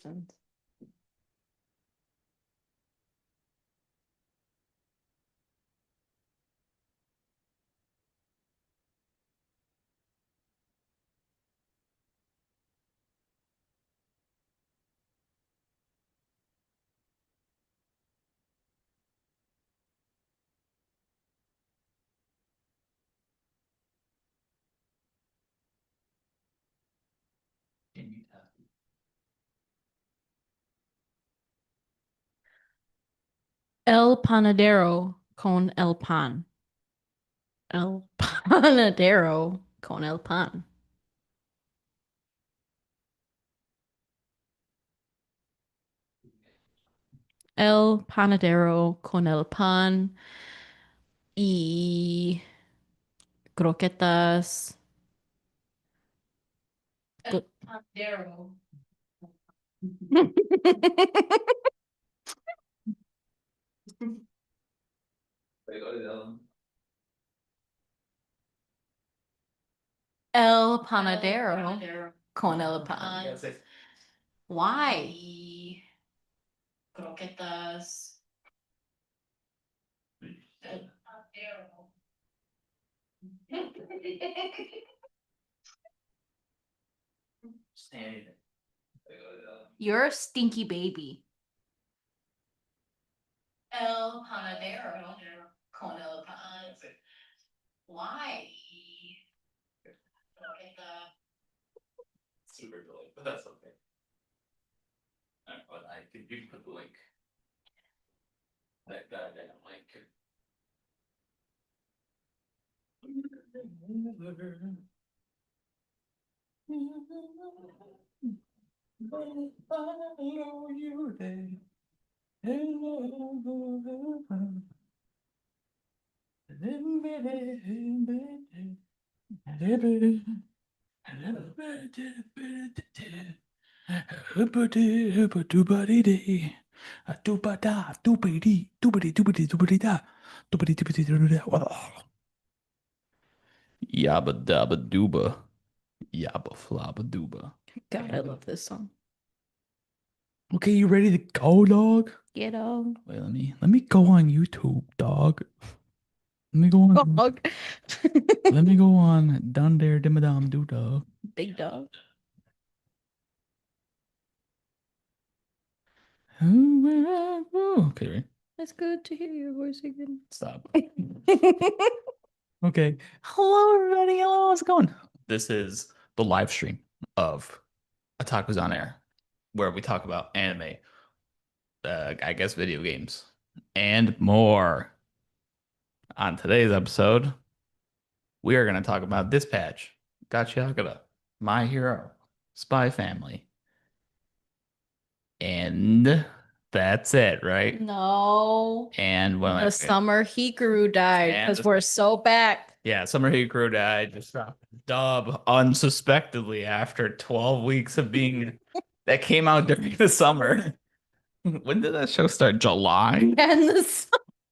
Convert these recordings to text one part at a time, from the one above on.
questions. El panadero con el pan. El panadero con el pan. El panadero con el pan y croquetas. El panadero. El panadero con el pan. Why? Croquetas. El panadero. You're a stinky baby. El panadero con el pan. Why? Croqueta. Super delayed, but that's okay. But I think you can put the link. That goddamn link. Follow you there. Yabba dabba dooba. Yabba flabba dooba. God, I love this song. Okay, you ready to go, dog? Get on. Wait, let me go on YouTube, dog. Let me go on. Dog. Let me go on Dun Dare Dimmadam Doo Dog. Big dog. Okay, right. It's good to hear your voice again. Stop. Okay. Hello, everybody. Hello, how's it going? This is the live stream of Otaku's on Air, where we talk about anime, I guess video games, and more. On today's episode, we are going to talk about Dispatch, Gachiakura, My Hero, Spy Family, and that's it, right? No. And when The summer Hikaru died And because the- we're so back. yeah, Summer Hikaru died just dropped a dub unsuspectedly after 12 weeks of being that came out during the summer. When did that show start? July? And the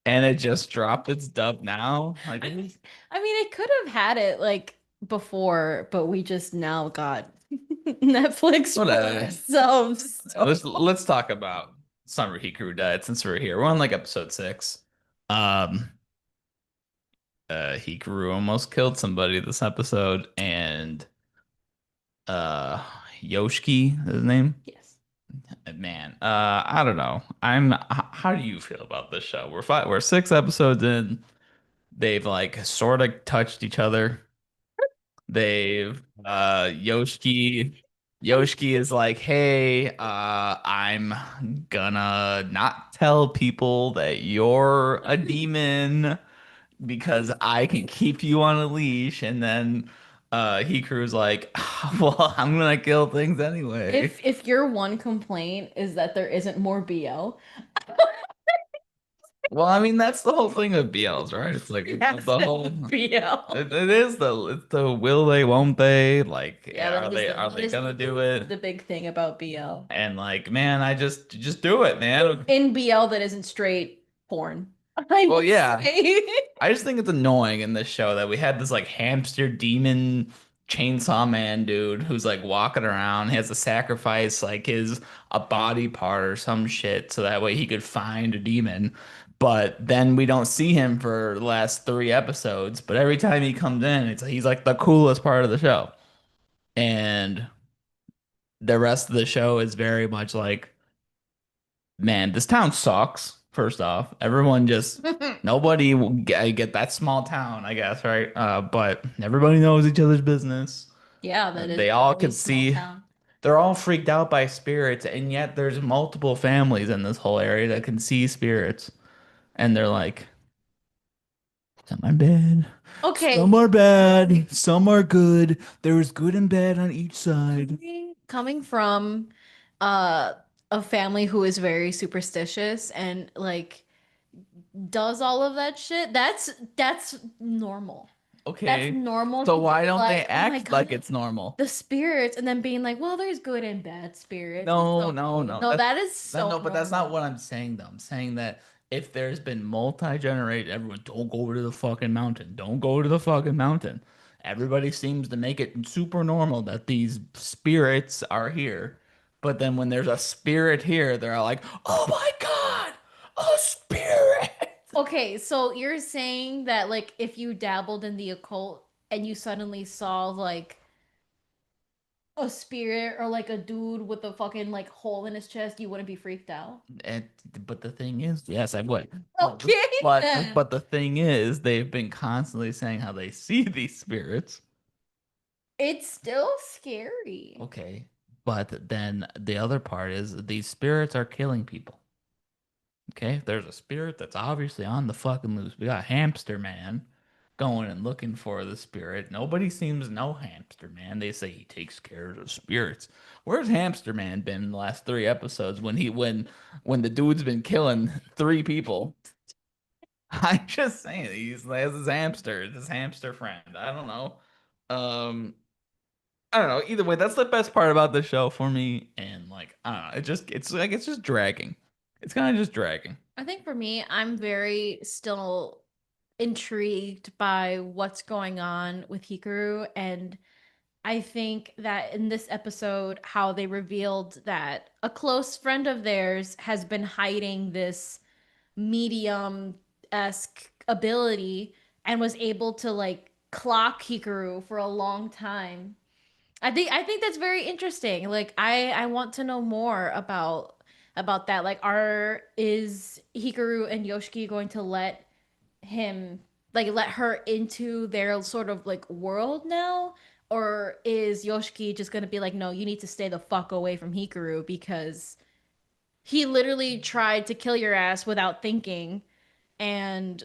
And it just dropped its dub now? Like, I mean, it could have had it like before, but we just now got Netflix for Whatever. ourselves. let's talk about Summer Hikaru died since we're here. We're on like episode 6. Um Hikaru almost killed somebody this episode, and uh Yoshiki is his name. Yes. Man, I don't know. How do you feel about this show? We're 6 episodes in. They've like sort of touched each other. They've Yoshiki is like, "Hey, I'm gonna not tell people that you're a demon because I can keep you on a leash." And then Hikaru's like, "Well, I'm gonna kill things anyway." If your one complaint is that there isn't more BL, Well, I mean, that's the whole thing of BLs, right? It's like yes, the whole BL. it is it's the will they, won't they? Like, Yeah, that is are that they is gonna do it? the big thing about BL. And like, man, I just do it, man. In BL that isn't straight porn. Well, yeah. Say. I just think it's annoying in this show that we had this like hamster demon chainsaw man dude who's like walking around. He has to sacrifice like his a body part or some shit so that way he could find a demon. But then we don't see him for the last 3 episodes. But every time he comes in, it's he's like the coolest part of the show. And the rest of the show is very much like, man, this town sucks. First off, everyone just nobody will get that small town, I guess, right? But everybody knows each other's business. Yeah, that is They a all very can small see town. they're all freaked out by spirits, and yet there's multiple families in this whole area that can see spirits, and they're like, some are bad, some Okay, are bad, some are good. There's good and bad on each side. coming from uh a family who is very superstitious and like does all of that shit, that's normal. That's Okay, normal so to why be don't they like, oh my act God, like it's normal? the spirits, and then being like, well, there's good and bad spirits. It's No, no, okay. no. No, That's that is that, so no, but that's not normal. what I'm saying though. I'm saying that if there's been multi-generate, everyone don't go to the fucking mountain. Don't go to the fucking mountain. Everybody seems to make it super normal that these spirits are here. But then when there's a spirit here, they're all like, "Oh my God, a spirit." Okay, so you're saying that like if you dabbled in the occult and you suddenly saw like a spirit or like a dude with a fucking like hole in his chest, you wouldn't be freaked out? And but the thing is, yes, I would. But Okay, but then. but the thing is, they've been constantly saying how they see these spirits. It's still scary. Okay. But then the other part is these spirits are killing people. Okay. There's a spirit that's obviously on the fucking loose. We got Hamster Man going and looking for the spirit. Nobody seems to know Hamster Man. They say he takes care of the spirits. Where's Hamster Man been in the last 3 episodes when the dude's been killing 3 people? I'm just saying he has his hamster friend. I don't know. Um I don't know. Either way, that's the best part about the show for me. And like, I don't know. It's just dragging. It's kind of just dragging. I think for me, I'm very still intrigued by what's going on with Hikaru. And I think that in this episode, how they revealed that a close friend of theirs has been hiding this medium-esque ability and was able to like clock Hikaru for a long time. I think that's very interesting. Like I want to know more about that. Like are is Hikaru and Yoshiki going to him let her into their sort of like world now? Or is Yoshiki just gonna be like, no, you need to stay the fuck away from Hikaru because he literally tried to kill your ass without thinking and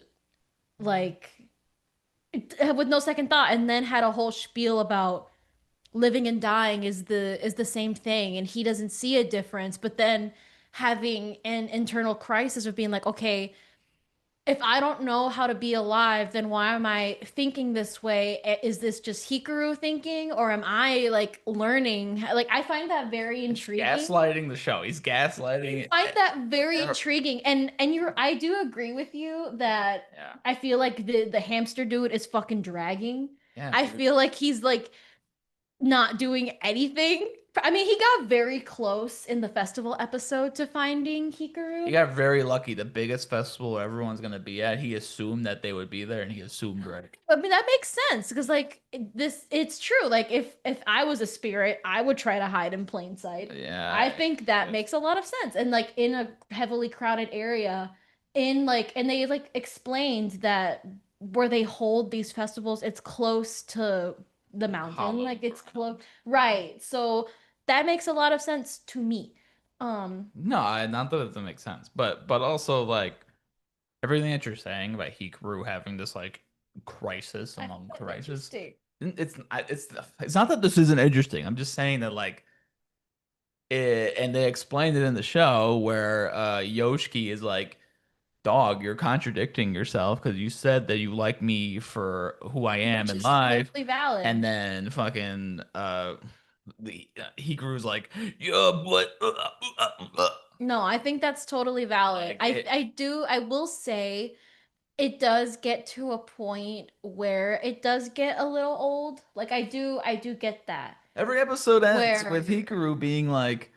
like with no second thought and then had a whole spiel about living and dying is the same thing and he doesn't see a difference, but then having an internal crisis of being like, okay, if I don't know how to be alive, then why am I thinking this way? Is this just Hikaru thinking, or am I like learning? Like, I find that very It's intriguing. gaslighting the show. He's gaslighting I find it. that very Er, intriguing, and you're I do agree with you that Yeah. I feel like the hamster dude is fucking dragging. Yeah, I dude. feel like he's like not doing anything. I mean, he got very close in the festival episode to finding He Hikaru. got very lucky. The biggest festival everyone's gonna be at, he assumed that they would be there, and he assumed right. I mean, that makes sense because like it's true. Like if I was a spirit, I would try to hide in plain sight. I Yeah, think that it's makes a lot of sense. And like in a heavily crowded area, in like and they like explained that where they hold these festivals, it's close to the mountain. hollow. Like it's close. Right. So that makes a lot of sense to me. Um, No, not that it doesn't make sense, but also like everything that you're saying about Hikaru having this like crisis I among find that crisis, interesting. it's not that this isn't interesting. I'm just saying that like and they explained it in the show where Yoshiki is like, "Dog, you're contradicting yourself because you said that you like me for who I am Which in is life," totally valid. and then fucking the Hikaru's like, "Yeah, but No, I think that's totally valid. like I it." I do I will say it does get to a point where it does get a little old. Like I do get that. Every episode ends Where with Hikaru being like,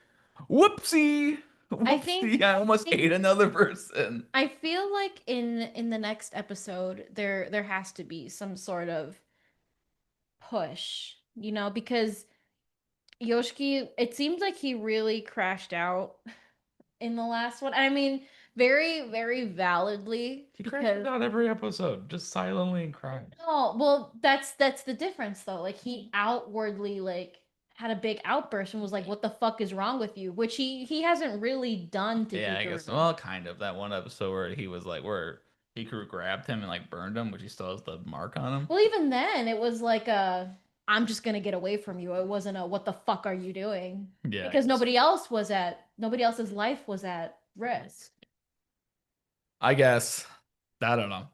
"Whoopsie, I think whoopsie, I I almost think ate another person." I feel like in the next episode there has to be some sort of push, because Yoshiki, it seems like he really crashed out in the last one. I mean, very, very validly He crashes because out every episode, just silently and crying. oh, well, that's the difference though. Like he outwardly like had a big outburst and was like, "What the fuck is wrong with you?" Which he hasn't really done to Yeah, I guess. Hikaru. Well, kind of. That one episode where he was like, where Hikaru grabbed him and like burned him, which he still has the mark on him. Well, even then, it was like I'm just gonna get away from you. It wasn't a "What the fuck are you doing?" Yeah, I Because guess. nobody else's life was at risk. I guess. I don't know.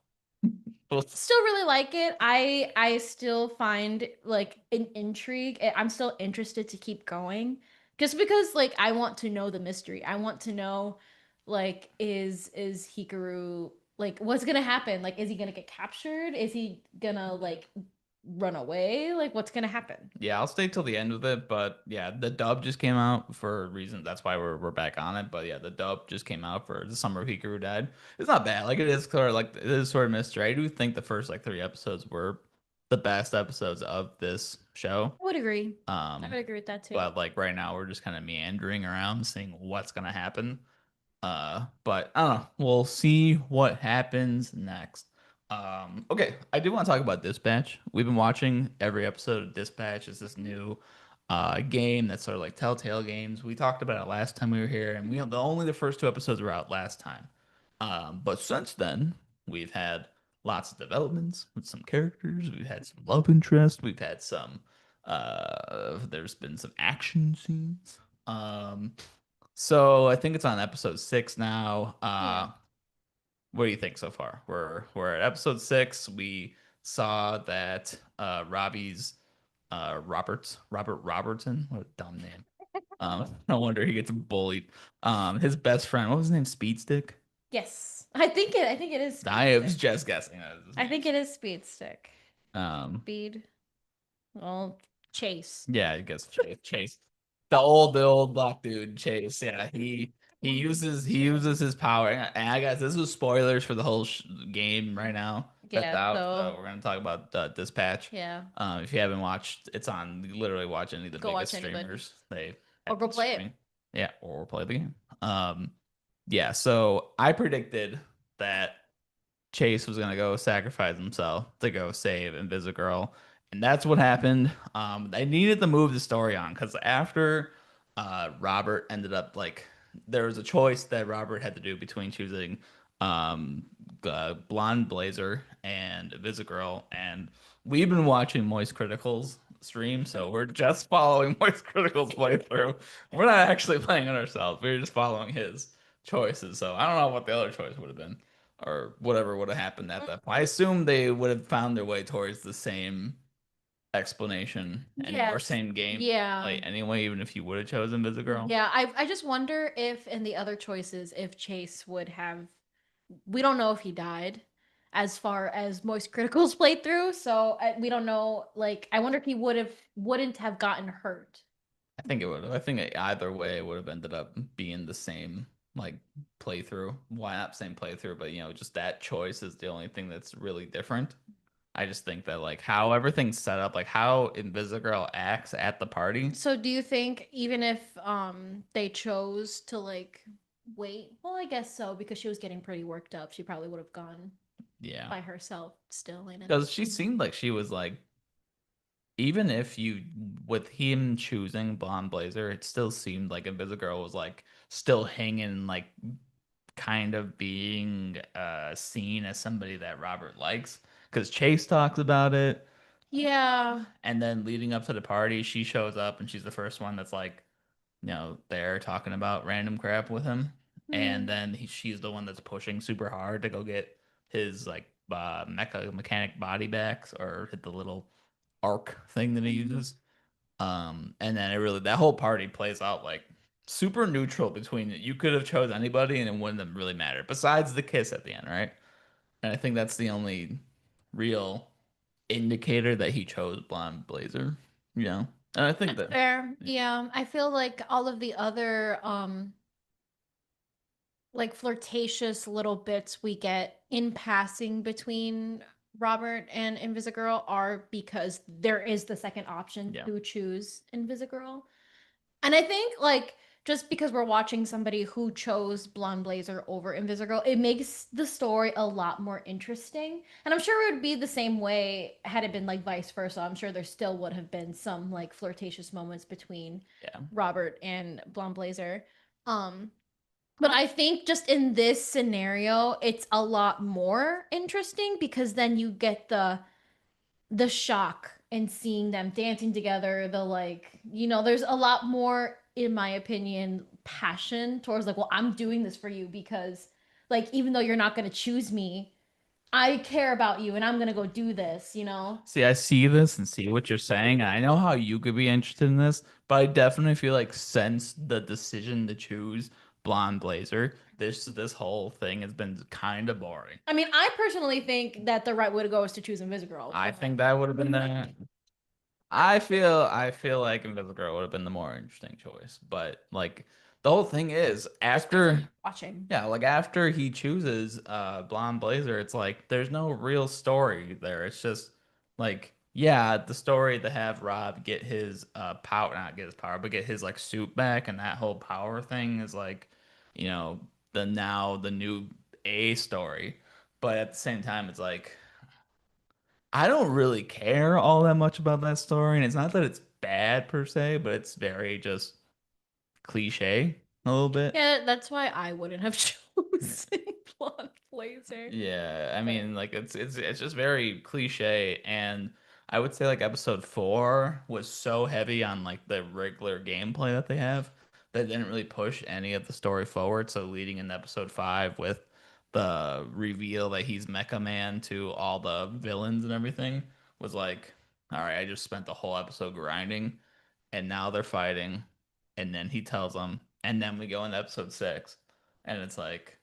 Well, Still really like it. I still find like an intrigue. I'm still interested to keep going just because like I want to know the mystery. I want to know like is Hikaru like what's gonna happen? Like is he gonna get captured? Is he gonna like run away? Like what's gonna happen? yeah, I'll stay till the end with it, but yeah, the dub just came out for a reason. That's why we're back on it. But yeah, the dub just came out for the summer Hikaru died. It's not bad. Like it is sort of like it is sort of mystery. I do think the first like three episodes were the best episodes of this show. I would agree. I Um, would agree with that too. but like right now we're just kind of meandering around seeing what's gonna happen. But I don't know. We'll see what happens next. Okay, I do want to talk about Dispatch. We've been watching every episode of Dispatch. It's this new game that's sort of like Telltale games. We talked about it last time we were here, and only the first two episodes were out last time. But since then, we've had lots of developments with some characters. We've had some love interest. We've had some there's been some action scenes. So I think it's on episode 6 now. Yeah. What do you think so far? We're at episode 6. We saw that Robbie's Robert Robertson, what a dumb name. No wonder he gets bullied. His best friend, what was his name? Speedstick? Yes. I think it is Speed I was Stick. just guessing that was his I think name. it is Speed Stick. Um, Speed. Well, Chase. Yeah, I guess Chase. The old black dude, Chase. Yeah, he uses his power. And I guess this is spoilers for the whole game right now that's Yeah, out. So so we're gonna talk about Dispatch. yeah, If you haven't watched, it's on. You literally watch any of the go biggest watch anybody streamers. They or have go been play it. streaming. Yeah, or play the game. Yeah. So I predicted that Chase was gonna go sacrifice himself to go save Invisigirl, and that's what happened. They needed to move the story on because after Robert ended up like there was a choice that Robert had to do between choosing um Blonde Blazer and Invisigirl, and we've been watching Moist Critical's stream, so we're just following Moist Critical's playthrough. We're not actually playing it ourselves. We're just following his choices. So I don't know what the other choice would have been or whatever would have happened at that point. I assume they would have found their way towards the same explanation and or Yes. same game Yeah. like anyway, even if you would have chosen Girl. Yeah, I just wonder if in the other choices if Chase would have we don't know if he died as far as Moist Critical's playthrough, so we don't know like I wonder if he wouldn't have gotten hurt. I think it would have. I think either way it would have ended up being the same like playthrough. Why not same playthrough, but just that choice is the only thing that's really different. I just think that like how everything's set up, like how Invisigirl acts at the party. So do you think even if they chose to like wait, well I guess so because she was getting pretty worked up, she probably would have gone Yeah. by herself still and Because she seemed like she was like even if you with him choosing Blonde Blazer, it still seemed like Invisigirl was like still hanging like kind of being seen as somebody that Robert likes because Chase talks about it, yeah. and then leading up to the party, she shows up and she's the first one that's like there talking about random crap with him, and Hmm. then she's the one that's pushing super hard to go get his like mechanic body backs or hit the little arc thing that he uses. And then it really that whole party plays out like super neutral between you could have chose anybody and it wouldn't have really mattered besides the kiss at the end, right? And I think that's the only real indicator that he chose Blonde Blazer. You know? And I think That's that fair. Yeah, I feel like all of the other like flirtatious little bits we get in passing between Robert and Invisigirl are because there is the second option yeah. to choose Invisigirl. And I think like just because we're watching somebody who chose Blonde Blazer over Invisigirl, it makes the story a lot more interesting. And I'm sure it would be the same way had it been like vice versa. I'm sure there still would have been some like flirtatious moments between Yeah. Robert and Blonde Blazer. Um, but I think just in this scenario, it's a lot more interesting because then you get the shock and seeing them dancing together, the like, there's a lot more, in my opinion, passion towards like, well, I'm doing this for you because like even though you're not gonna choose me, I care about you and I'm gonna go do this. See, I see this and see what you're saying. And I know how you could be interested in this, but I definitely feel like since the decision to choose Blonde Blazer, this whole thing has been kind of boring. I mean, I personally think that the right way to go is to choose Invisigirl I for think him. that would have been the I feel like Invisible would have been the more interesting choice. But like the whole thing is after Watching. yeah, like after he chooses Blonde Blazer, it's like there's no real story there. It's just like yeah, the story to have Rob get his power, not get his power, but get his like suit back and that whole power thing is like, you know, the new A story. But at the same time it's like I don't really care all that much about that story, and it's not that it's bad per se, but it's very just cliche a little bit. Yeah, that's why I wouldn't have chosen Blonde Blazer. Yeah, I But mean, like it's just very cliche, and I would say like episode 4 was so heavy on like the regular gameplay that they have that didn't really push any of the story forward. So leading into episode 5 with the reveal that he's Mecha Man to all the villains and everything was like, all right, I just spent the whole episode grinding, and now they're fighting, and then he tells them, and then we go into episode 6, and it's like.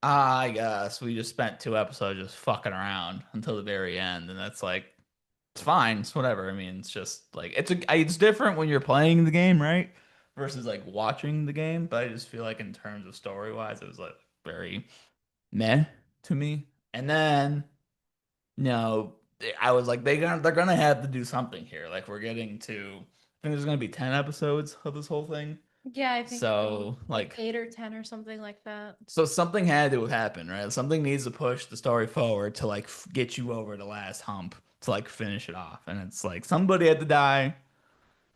I guess we just spent 2 episodes just fucking around until the very end, and that's like it's fine, it's whatever. I mean, it's just like it's different when you're playing the game, right? Versus like watching the game, but I just feel like in terms of story wise, it was like very meh to me. And then, you know, I was like they're gonna have to do something here. Like we're getting to I think there's gonna be 10 episodes of this whole thing. yeah, I think so. So Like like 8 or 10 or something like that. so something had to happen, right? Something needs to push the story forward to like get you over the last hump to like finish it off. And it's like somebody had to die,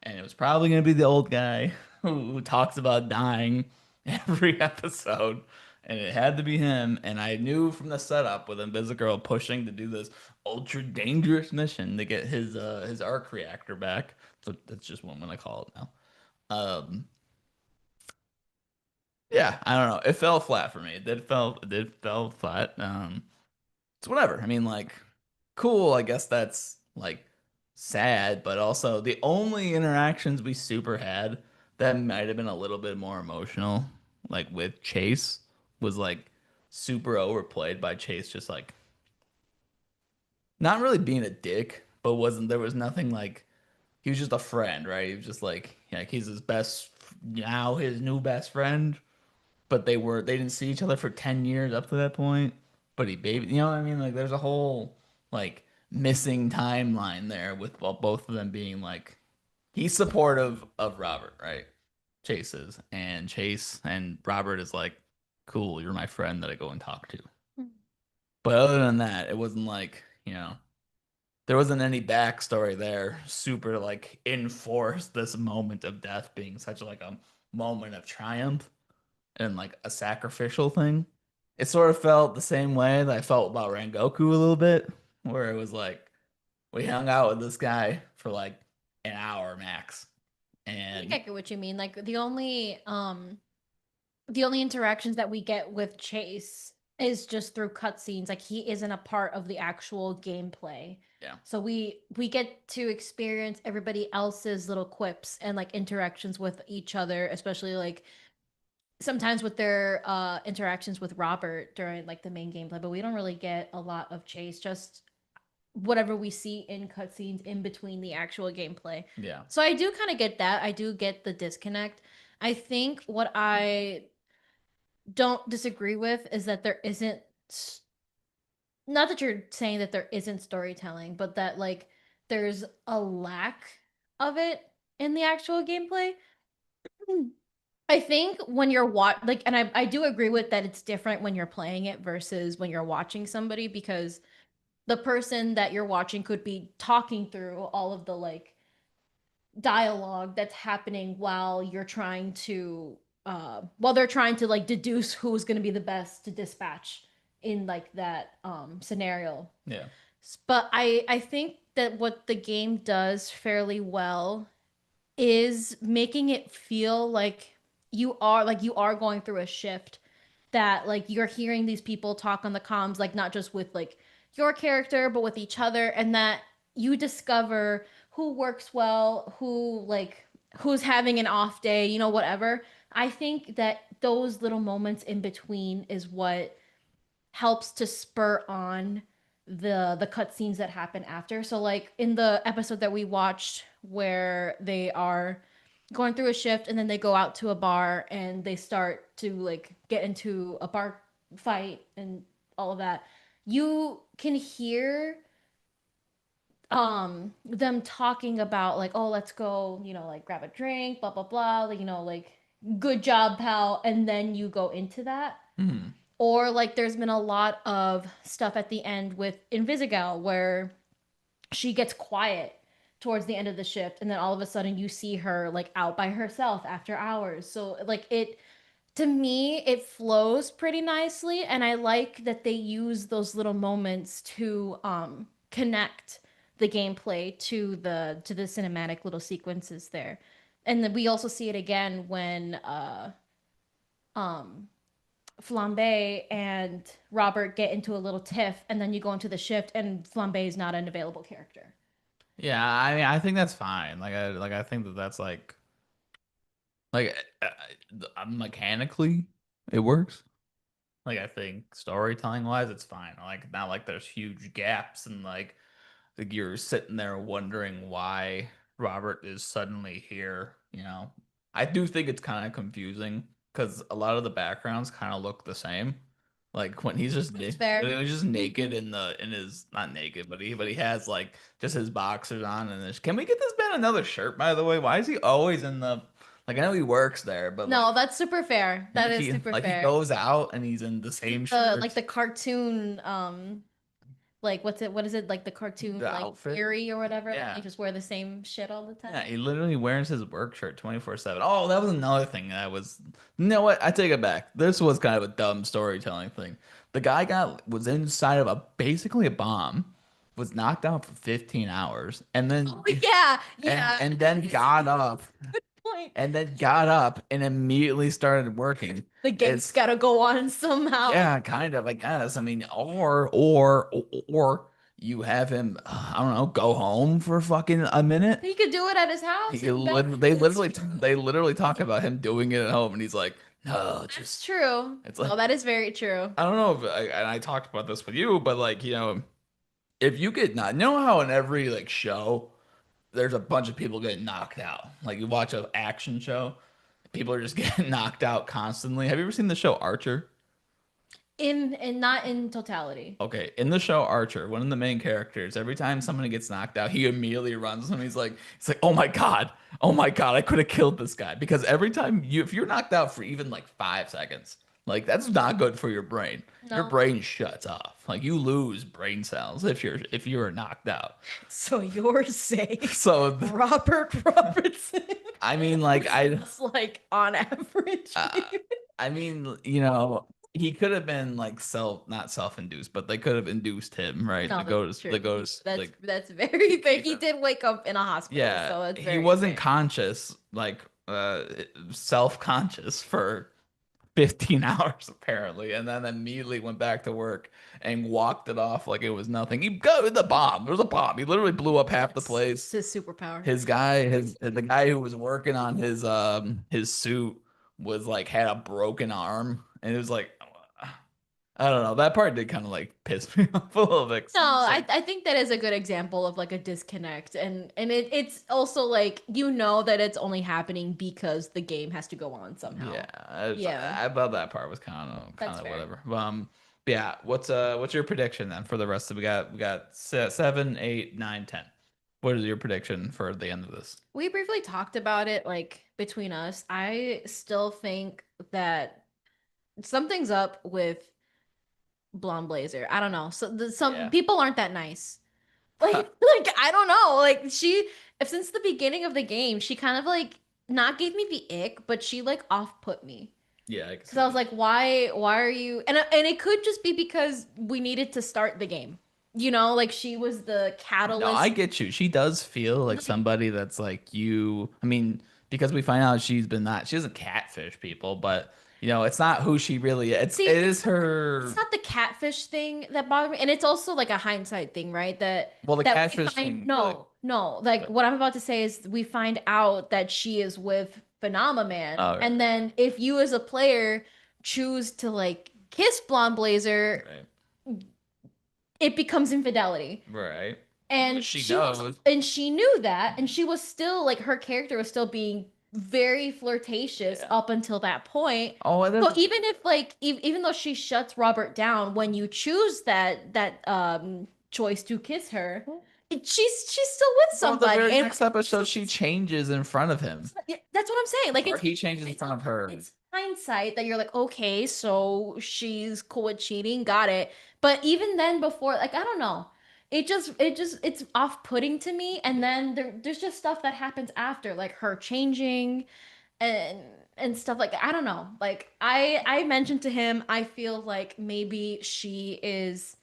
and it was probably gonna be the old guy who talks about dying every episode. And it had to be him. And I knew from the setup with Invisigirl pushing to do this ultra dangerous mission to get his arc reactor back. So that's just what I'm gonna call it now. Um, yeah, I don't know. It fell flat for me. It did fell flat. It's whatever. I mean, like, cool. I guess that's like sad, but also the only interactions we super had that might have been a little bit more emotional, like with Chase, was like super overplayed by Chase, just like not really being a dick, but wasn't there was nothing like he was just a friend, right? He was just like he's his best now his new best friend but they didn't see each other for 10 years up to that point. But he baby, you know what I mean? Like there's a whole like missing timeline there with both of them being like he's supportive of Robert, right? Chase is, and Chase and Robert is like, cool, you're my friend that I go and talk to. But other than that, it wasn't like, there wasn't any backstory there. Super like enforce this moment of death being such like a moment of triumph and like a sacrificial thing. It sort of felt the same way that I felt about Rangoku a little bit, where it was like we hung out with this guy for like an hour max. I think I And get what you mean. Like the only interactions that we get with Chase is just through cutscenes. Like he isn't a part of the actual gameplay. yeah, So we get to experience everybody else's little quips and like interactions with each other, especially like sometimes with their interactions with Robert during like the main gameplay, but we don't really get a lot of Chase, just whatever we see in cutscenes in between the actual gameplay. Yeah. So I do kind of get that. I do get the disconnect. I think what I don't disagree with is that there isn't, not that you're saying that there isn't storytelling, but that like there's a lack of it in the actual gameplay. I think when you're like, and I do agree with that it's different when you're playing it versus when you're watching somebody, because the person that you're watching could be talking through all of the like dialogue that's happening while you're trying to while they're trying to like deduce who's going to be the best to dispatch in like that scenario. Yeah. But I think that what the game does fairly well is making it feel like you are going through a shift, that like you're hearing these people talk on the comms, like not just with like your character but with each other, and that you discover who works well, who like who's having an off day, you know, whatever. I think that those little moments in between is what helps to spur on the cutscenes that happen after. So like in the episode that we watched where they are going through a shift and then they go out to a bar and they start to like get into a bar fight and all of that. You can hear them talking about like, oh, let's go, you know, like grab a drink, blah blah blah, like, you know, like good job, pal, and then you go into that. Hmm. Or like there's been a lot of stuff at the end with Invisigal where she gets quiet towards the end of the shift and then all of a sudden you see her like out by herself after hours. So like it, to me it flows pretty nicely, and I like that they use those little moments to connect the gameplay to the cinematic little sequences there. And then we also see it again when um Flambe and Robert get into a little tiff, and then you go into the shift, and Flambe is not an available character. Yeah, I mean, I think that's fine. I think that that's like mechanically it works. Like I think storytelling wise, it's fine. Like not like there's huge gaps and like you're sitting there wondering why Robert is suddenly here, you know. I do think it's kind of confusing because a lot of the backgrounds kind of look the same. Like when It's fair. when he's just naked in his not naked, but he has like just his boxers on and this. Can we get this man another shirt, by the way? Why is he always in the like I know he works there, but No, that's super fair. That is super he fair. goes out and he's in the same The like shirt, the cartoon like what is it, like the cartoon the like outfit. Fury or whatever, like they Yeah. just wear the same shit all the Yeah, time. he literally wears his work shirt 24/7. Oh, that was another thing that was, you know what? I take it back. This was kind of a dumb storytelling thing. The guy was inside of a basically a bomb, was knocked out for 15 hours, Oh yeah, and yeah. and then got up Point. and immediately started working. The game's It's gotta go on somehow. yeah, kind of, I guess. I mean, or you have him, I don't know, go home for fucking a minute. He could do it at his house in bed. They literally talk about him doing it at home, and he's like, no, That's just true. it's like No, that is very true. I don't know if and I talked about this with you, but like you know, if you get not, you know how in every like show there's a bunch of people getting knocked out. Like you watch an action show, people are just getting knocked out constantly. Have you ever seen the show Archer? In not in totality. Okay, in the show Archer, one of the main characters, every time somebody gets knocked out, he immediately runs and he's like, oh my God, I could have killed this guy. Because every time if you're knocked out for even like 5 seconds, like that's not good for your brain. Your No. brain shuts off. Like you lose brain cells if you're knocked out. So you're saying So Robert Robertson I mean, like was like on average. uh, I mean, you know, he could have been like not self-induced, but they could have induced him, right? No, that's true. The ghost, like That's very fair. He did wake up in a hospital, yeah, so that's he very wasn't fair. conscious, like self-conscious for 15 hours apparently, and then immediately went back to work and walked it off like it was nothing. He got the bomb. There was a bomb. He literally blew up half the It's place. his superpower. The guy who was working on his suit was like had a broken arm, and it was like I don't know. That part did kind of like piss me off a little bit. 'Cause No, it's like, I think that is a good example of like a disconnect, and it's also like you know that it's only happening because the game has to go on yeah, somehow. Yeah, I thought that part was kind that's of fair. whatever. But yeah, what's your prediction then for the rest of we got 7, 8, 9, 10. What is your prediction for the end of this? We briefly talked about it like between us. I still think that something's up with Blonde Blazer. I don't know. So some Yeah. people aren't that nice. Like I don't know. Like she, if since the beginning of the game, she kind of like not gave me the ick, but she like off put me. Yeah, I can Because see I was that. like, why are you? And it could just be because we needed to start the game. You know, like she was the No, I catalyst. get you. She does feel like Like, somebody that's like you. I mean, because we find out she doesn't catfish people, but it's not who she really is. see, It is it's her. not the catfish thing that bothered me, and it's also like a hindsight thing, right? Well, the That we catfish find thing really. no, like But, what I'm about to say is we find out that she is with Phenomena Man, oh, right, and then if you as a player choose to like kiss Blonde Blazer, right, it becomes infidelity. right. But And she knows. she knew that, and she was still like her character was still being very flirtatious Yeah. up until that point. Oh, and So then even if like even though she shuts Robert down when you choose that choice to kiss her, she's still with well, the somebody, very and next episode, she changes in front of him, yeah, that's what I'm saying. Like or he changes in front of her. it's hindsight that you're like, okay, so she's cool with cheating, got it. But even then, before, like, I don't know, it's off-putting to me. And then there's just stuff that happens after, like her changing and stuff like I don't know. Like I mentioned to him, I feel like maybe she is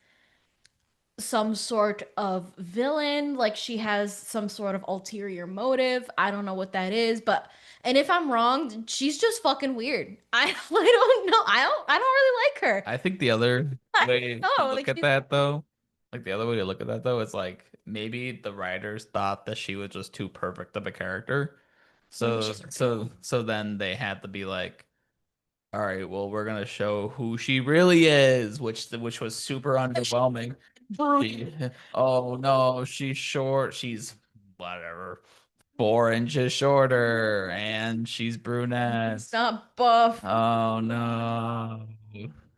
some sort of villain, like she has some sort of ulterior motive. I don't know what that is, but and if I'm wrong, she's just fucking weird. I don't know. I don't really like her. I think the other I way to don't know. look Like at she's that though, like the other way to look at that though, is like maybe the writers thought that she was just too perfect of a character. So she's so then they had to be like, all right, well, we're gonna show who she really is, which was super underwhelming. brute. She, oh no, she's short. She's whatever, 4 inches shorter, and she's She's brunette. not buff. Oh no.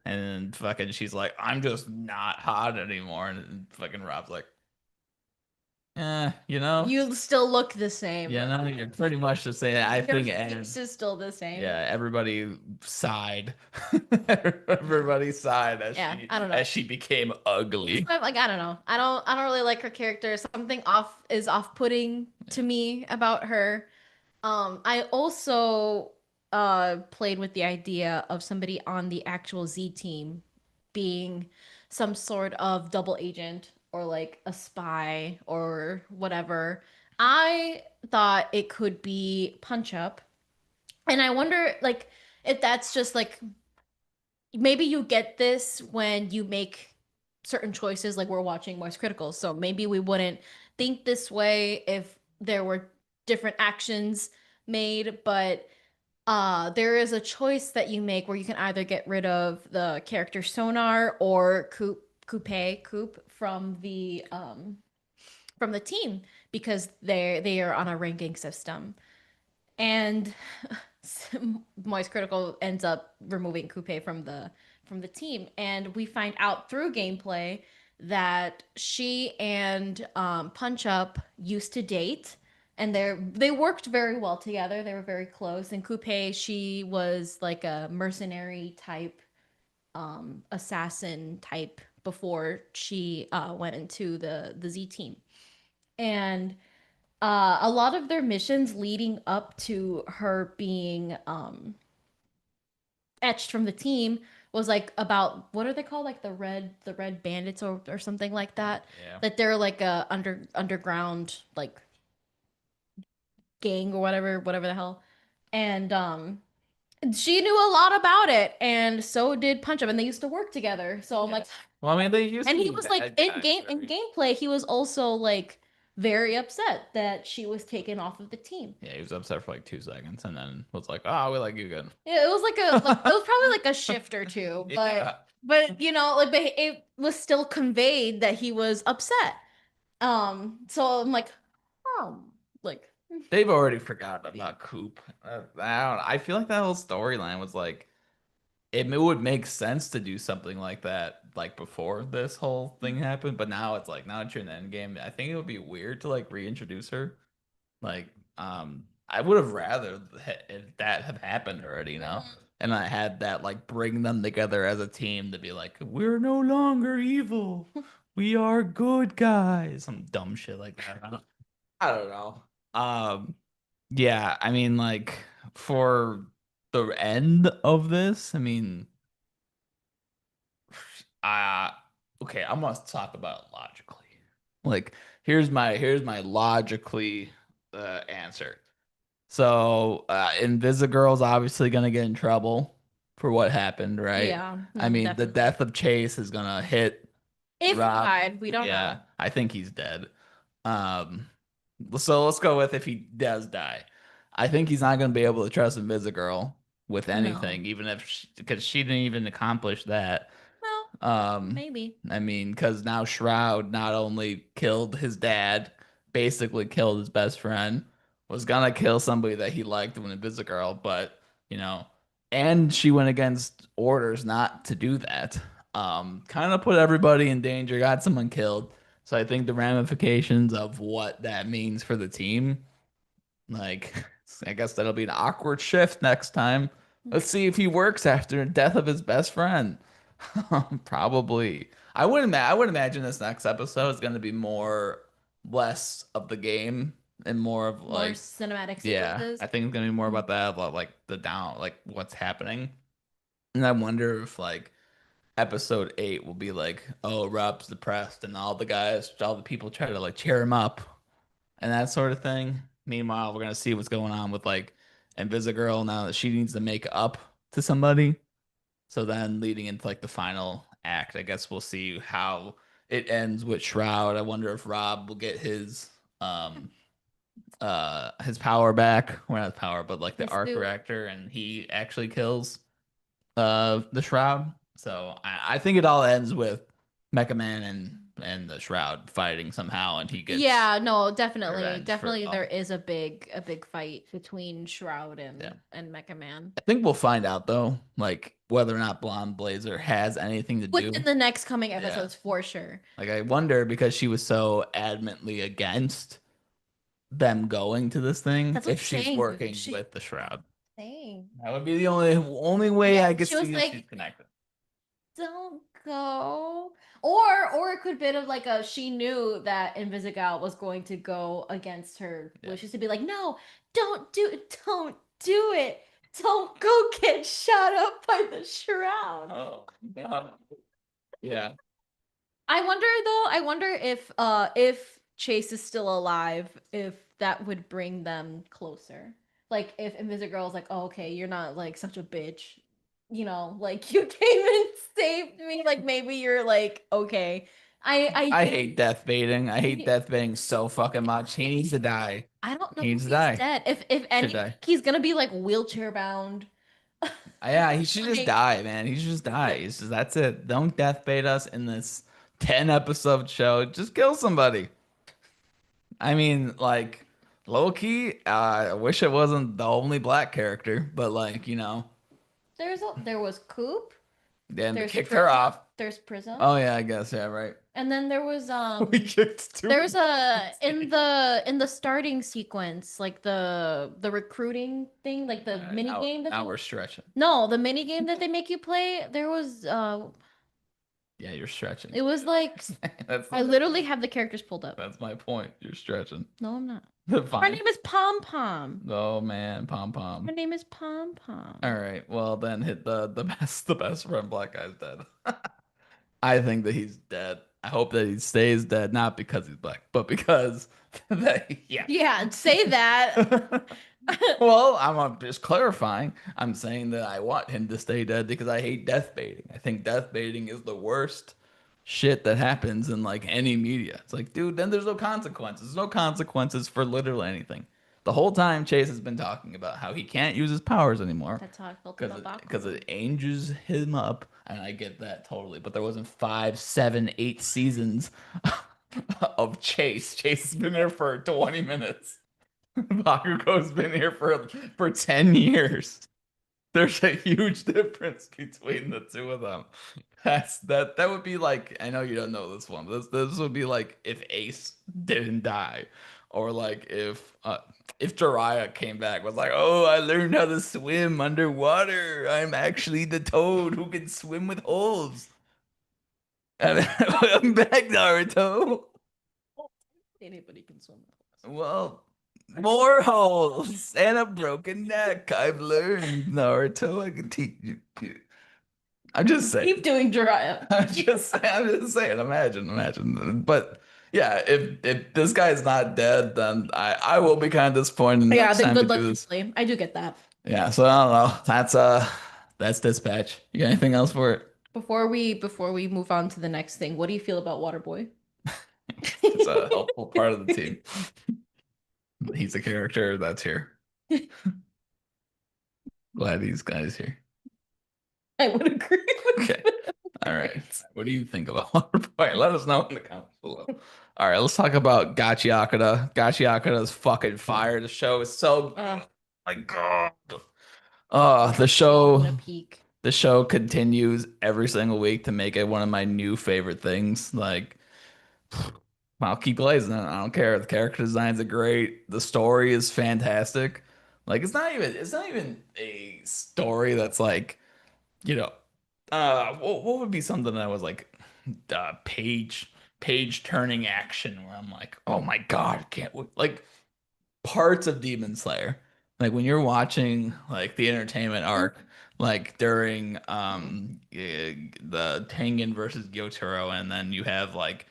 And fucking she's like, I'm just not hot anymore. And fucking Rob's like, eh, You still look the same. you're pretty much the same. I Your think, and face is still the same. yeah, everybody sighed. Everybody sighed as Yeah, she I don't know. as she became ugly. Like I don't know. I don't really like her character. Something off-putting to me about her. I also played with the idea of somebody on the actual Z team being some sort of double agent or like a spy or whatever. I thought it could be Punch Up. And I wonder like if that's just like maybe you get this when you make certain choices like we're watching Moist Critical. So maybe we wouldn't think this way if there were different actions made, but there is a choice that you make where you can either get rid of the character Sonar or Coop from the team because they are on a ranking system. And Moist Critical ends up removing Coupe from the team, and we find out through gameplay that she and Punch Up used to date, and they worked very well together. They were very close. And Coupe, she was like a mercenary type, assassin type before she went into the Z team, and a lot of their missions leading up to her being etched from the team was like about what are they called, like the red bandits or something like that, Yeah. that they're like a underground like gang or whatever the hell. And she knew a lot about it, and so did Punch Up, and they used to work together. So I'm Yeah. like, Well, I mean, they used and to he be was like bad guys, in right? gameplay he was also like very upset that she was taken off of the team. Yeah, he was upset for like 2 seconds and then was like, "Oh, we like you good." Yeah, it was like it was probably like a shift or two, Yeah. but you know, like but it was still conveyed that he was upset. So I'm like, like They've already forgotten about Coop. I don't know. I feel like that whole storyline was like it would make sense to do something like that like before this whole thing happened, but now it's like now that you're in the end game, I think it would be weird to like reintroduce her. Like, I would have rather if that have happened already, you know? And I had that like bring them together as a team to be like, we're no longer evil. We are good guys. Some dumb shit like that. I don't know. Um, yeah, I mean, like for the end of this, I mean, uh, okay, I'm gonna talk about it logically. Like, here's my logically answer. So, Invisigirl's obviously gonna get in trouble for what happened, right? yeah, I mean, the definitely. death of Chase is gonna hit If he Rob. died, we don't Yeah, know. I think he's dead. Um, so let's go with if he does die. I think he's not gonna be able to trust Invisigirl with No. anything, even if because she didn't even accomplish that. Well, Um, maybe. I mean, because now Shroud not only killed his dad, basically killed his best friend, was gonna kill somebody that he liked when Invisigirl, but you know, and she went against orders not to do that. Kind of put everybody in danger, got someone killed. So I think the ramifications of what that means for the team, like, I guess that'll be an awkward shift next time. Let's see if he works after the death of his best friend. Probably. I would imagine this next episode is going to be more less of the game and more of More like cinematic yeah, sequences. I think it's going to be more Mm. about that about like the down like what's happening. And I wonder if like episode 8 will be like, oh, Rob's depressed and all the people try to like cheer him up and that sort of thing. Meanwhile, we're going to see what's going on with like Invisigirl now that she needs to make up to somebody. So then leading into like the final act, I guess we'll see how it ends with Shroud. I wonder if Rob will get um his power back. Well, not power, but like the His arc suit. reactor and he actually kills the Shroud. So I think it all ends with Mecha Man and the Shroud fighting somehow and he gets Yeah, no, definitely. revenge for it Definitely there all. is a big fight between Shroud Yeah. and Mecha Man. I think we'll find out though, like whether or not Blonde Blazer has anything to Within do. the next coming Yeah. episodes for sure. Like I wonder because she was so adamantly against them going to this thing That's what if she's she's saying. working She's with the Shroud. saying. That would be the only way Yeah, I could she was see if she's like, connected. don't go. Or it could be of like a she knew that Invisigal was going to go against her Yeah. wishes to be like, no, don't do it. Don't go get shot up by the shroud. Oh, God. Yeah. I wonder though, I wonder if Chase is still alive, if that would bring them closer. Like if Invisigirl is like, oh, okay, you're not like such a bitch. You know, like you came and saved me. Like maybe you're like, okay. I I do hate death baiting. I hate death baiting so fucking much. He needs to die. I don't know He needs if to he's die. dead. If Should anything, die. he's gonna be like wheelchair bound. Yeah, he should just Like die, man. He should just die. That's it. Don't death bait us in this 10 episode show. Just kill somebody. I mean, like, low key, I wish it wasn't the only black character, but like, there was Coop, then they there's kicked her Prism, off. there's Prism, Oh yeah, I guess, yeah, right. and then there was We kicked two there's people. a in the starting sequence, like the recruiting thing, like All the right, mini game that now they we're stretching. no, the mini game that they make you play, Yeah, you're stretching. it was like That's I literally have the characters pulled up. that's my point. You're stretching. No, I'm not. Her Fine. name is Pom Pom. Oh man, pom Her pom. name is Pom All Pom. right, well then hit the best friend black guy's dead. I think that he's dead. I hope that he stays dead, not because he's black, but because that yeah. Yeah, say that. Well, just clarifying. I'm saying that I want him to stay dead because I hate death baiting. I think death baiting is the worst shit that happens in like any media. It's like, dude, then there's no consequences. There's no consequences for literally anything. The whole time Chase has been talking about how he can't use his powers anymore That's how I felt because about it Bakugo. ages him up, and I get that totally. But there wasn't 5, 7, 8 seasons of Chase. Chase has been here for 20 minutes. Bakugo's been here for 10 years. There's a huge difference between the two of them. That would be like, I know you don't know this one. This would be like if Ace didn't die, or like if Jiraiya came back was like, oh, I learned how to swim underwater. I'm actually the toad who can swim with holes. And I'm back, Naruto. Anybody can swim. Well, more holes and a broken neck. I've learned, Naruto. I can teach you. I'm just saying. Keep doing Jiraiya. I'm just saying. Imagine. But yeah, if this guy's not dead, then I will be kind of disappointed Yeah, next then time we good do luck, this. Lee. I do get that. Yeah, so I don't know. That's Dispatch. You got anything else for it? Before we move on to the next thing, what do you feel about Waterboy? It's a helpful part of the team. He's a character that's here. Glad these guys here. I would agree with Okay. All right. What do you think about Waterboy? Let us know in the comments below. All right, let's talk about Gachiakura. Gachiakura is fucking fire. The show is so that. my God. The All in show a peak. the show continues every single week to make it one of my new favorite things. Like I'll keep glazing it. I don't care. The character designs are great. The story is fantastic. Like it's not even a story that's like, you know, what would be something that was like page turning action where I'm like, oh my God, can't wait. Like parts of Demon Slayer. Like when you're watching like the entertainment arc, like during the Tengen versus Gyotaro, and then you have like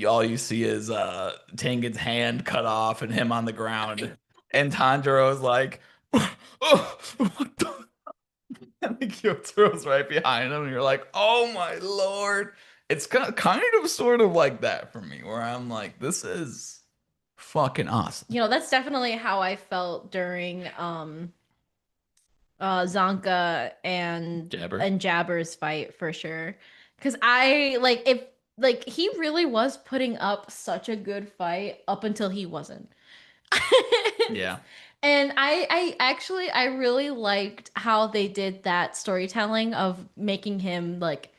all you see is Tengen's hand cut off and him on the ground, and Tanjiro's like, oh, what the? And the Gyotaro's right behind him, and you're like, oh my Lord. It's kind of sort of like that for me, where I'm like, this is fucking awesome. That's definitely how I felt during Zonka Jabber. and Jabber's fight for sure. Cause I like if like he really was putting up such a good fight up until he wasn't. Yeah. And I really liked how they did that storytelling of making him like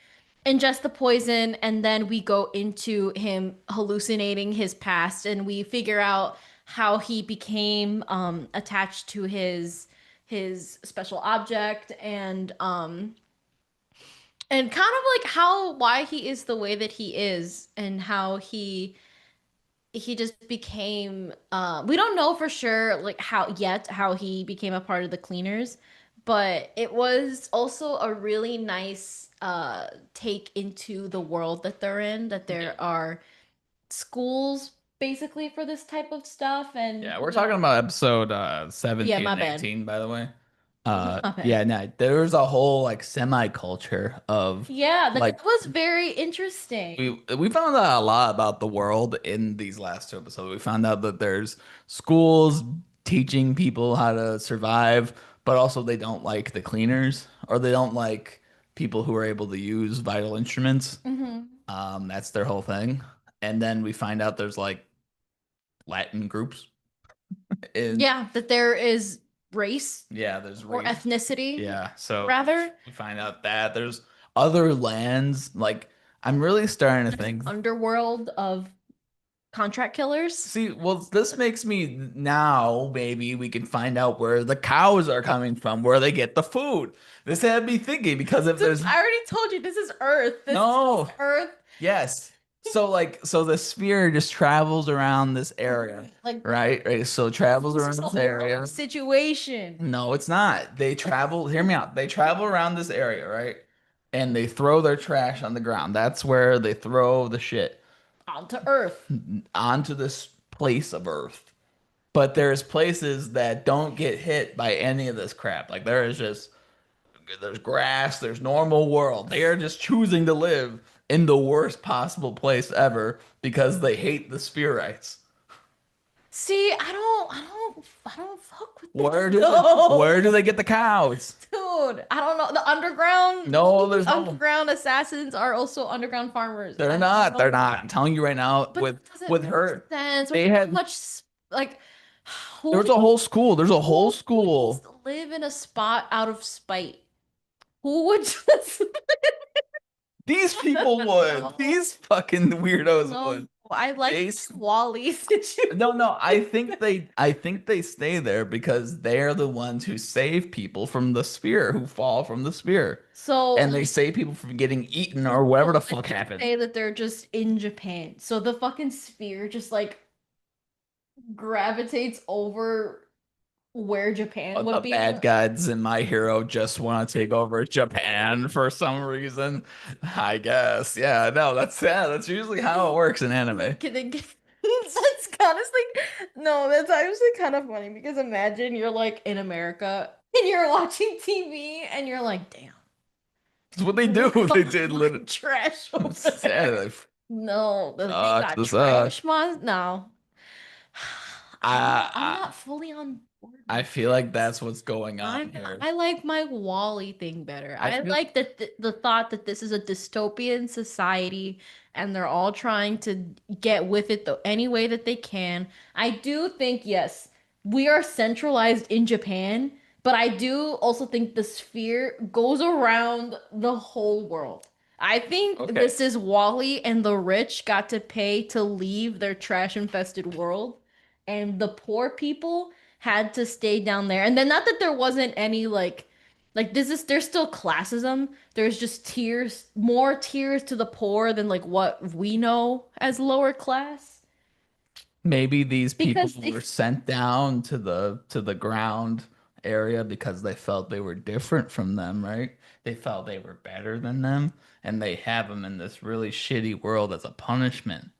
ingest the poison, and then we go into him hallucinating his past, and we figure out how he became attached to his special object, and kind of like how why he is the way that he is, and how he just became we don't know for sure like how he became a part of the cleaners, but it was also a really nice take into the world that they're in, that Yeah. there are schools basically for this type of stuff. And Yeah, we're talking about episode yeah, 17 my and bad. 18, by the way. My bad. Yeah, no, there's a whole like semi-culture of Yeah, like that was very interesting. we found out a lot about the world in these last 2 episodes. We found out that there's schools teaching people how to survive, but also they don't like the cleaners, or they don't like people who are able to use vital instruments. Hmm. That's their whole thing. And then we find out there's like Latin groups in Yeah, that there is race yeah, there's or race. ethnicity Yeah, so rather. we find out that there's other lands. Like I'm really starting to think. Underworld of contract killers. See, well, this makes me now maybe we can find out where the cows are coming from, where they get the food. This had me thinking because if there's I already told you this is Earth. This is no, Earth. yes. So the sphere just travels around this area, Like right? Right. So it travels this around is a this horrible area. situation. No, it's not. They travel, hear me out. They travel around this area, right? And they throw their trash on the ground. That's where they throw the shit Onto Earth. onto this place of Earth. But there's places that don't get hit by any of this crap. Like there's grass, there's normal world. They are just choosing to live in the worst possible place ever because they hate the Spearites. See, I don't fuck with Where that do though. where do they get the cows? Dude, I don't know. The underground, No, there's no. underground assassins are also underground farmers. They're I don't not. They're know. not. I'm telling you right now, But that doesn't with make her, sense. There's they too had much like there was a whole school. There's a whole who would just school. live in a spot out of spite? Who would just These people would. no, These fucking weirdos no. would. I like They my Wally situation. no, I think they stay there because they're the ones who save people from the spear, who fall from the spear. And So they save people from getting eaten or whatever the let's fuck just happened. say that they're just in Japan. So the fucking sphere just like gravitates over where Japan But would the be. bad guys in My Hero just want to take over Japan for some reason. I guess. Yeah, that's usually how it works in anime. That's honestly no, that's actually kind of funny because imagine you're like in America and you're watching TV and you're like, damn, That's what they do. look at all They the did fucking literally. trash over Yeah, there. they No, they sucks. got This sucks. trash mon no. I'm I, not fully on board I with feel like this. that's what's going on I'm here. I like my Wally thing better. I I feel like that the thought that this is a dystopian society and they're all trying to get with it any way that they can. I do think yes, we are centralized in Japan, but I do also think the sphere goes around the whole world. I think okay. this is Wally and the rich got to pay to leave their trash infested world, and the poor people had to stay down there. And then not that there wasn't any like this is there's still classism. There's just tiers, more tiers to the poor than like what we know as lower class. Maybe these people Because were if sent down to the ground area because they felt they were different from them, right? They felt they were better than them, and they have them in this really shitty world as a punishment.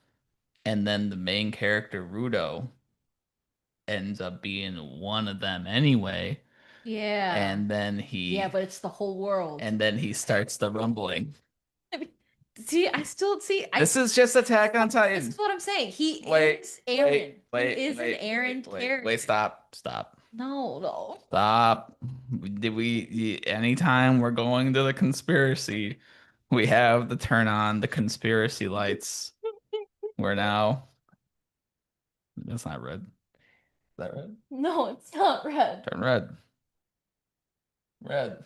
And then the main character, Rudo, ends up being one of them anyway, yeah. and Yeah, but it's the whole world. then he starts the rumbling. I mean, see, I still see I This is just Attack on this is Titan. what I'm saying. He Wait, is Aaron. He is an wait, Aaron wait, character. stop. No, no. Stop. Anytime we're going to the conspiracy, we have to turn on the conspiracy lights. We're now, that's not red. Is that red? No, it's not red. Turn red. Red.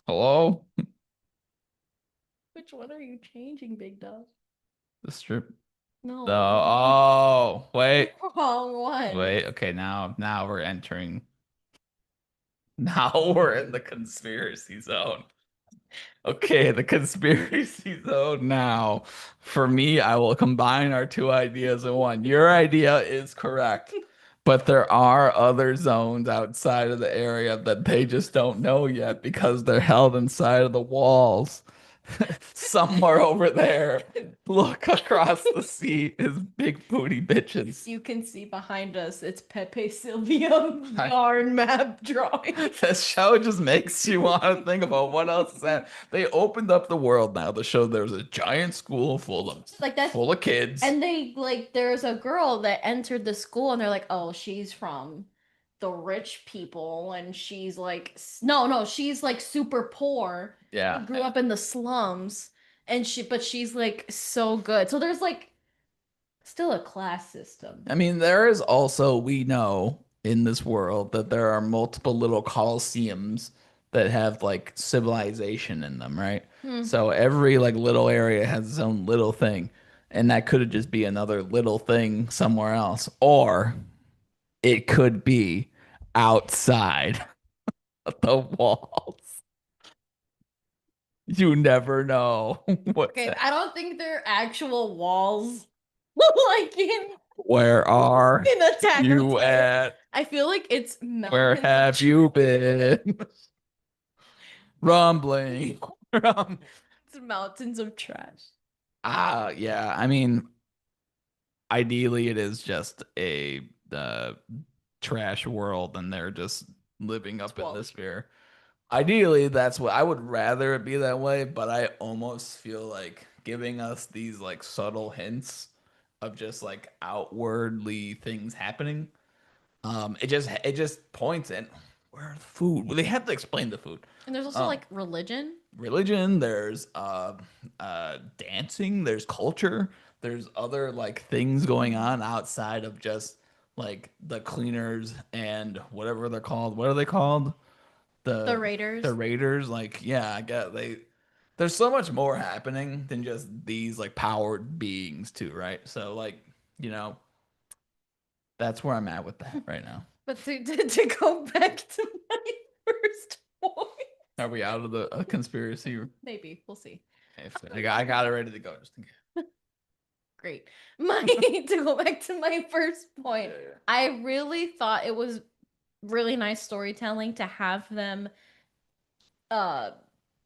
Hello? Which one are you changing, Big Dog? The strip. No, The, the oh, wait. wrong one. Wait, okay, now we're entering. Now we're in the conspiracy zone. Okay, the conspiracy zone now. For me, I will combine our two ideas in one. Your idea is correct, but there are other zones outside of the area that they just don't know yet because they're held inside of the walls. Somewhere over there, look across the sea is big booty bitches. You can see behind us, it's Pepe Sylvia yarn map drawing. This show just makes you want to think about what else is that. They opened up the world now to show there's a giant school Like that, full of kids. and they like there's a girl that entered the school and they're like, oh, she's from the rich people, and she's like, no, she's like super poor. She Yeah. grew up in the slums, and but she's like so good. So there's like still a class system. I mean, there is also, we know in this world that there are multiple little coliseums that have like civilization in them, right? Hmm. So every like little area has its own little thing. And that could just be another little thing somewhere else. Or it could be outside of the walls. You never know what's Okay, that. I don't think they're actual walls like Where are in Attack on you Titan. at? I feel like it's Where mountains of have you been? Rumbling. it's mountains of trash. Yeah. I mean, ideally, it is just a trash world, and they're just living It's up in Wally. this sphere. Ideally, that's what I would rather it be that way, but I almost feel like giving us these like subtle hints of just like outwardly things happening. It just points at where the food. Well, they have to explain the food. And there's also Um, like religion. religion, there's dancing, there's culture, there's other like things going Mhm. on outside of just like the cleaners and whatever they're called. What are they called? The The Raiders. Raiders. Like, yeah, I get they there's so much more happening than just these like powered beings too, right? So like, you know, that's where I'm at with that right now. But to go back to my first point, Are we out of the conspiracy? maybe we'll see. If I got it ready to go just in case. Great. My to go back to my first point, Yeah, I really thought it was really nice storytelling to have them uh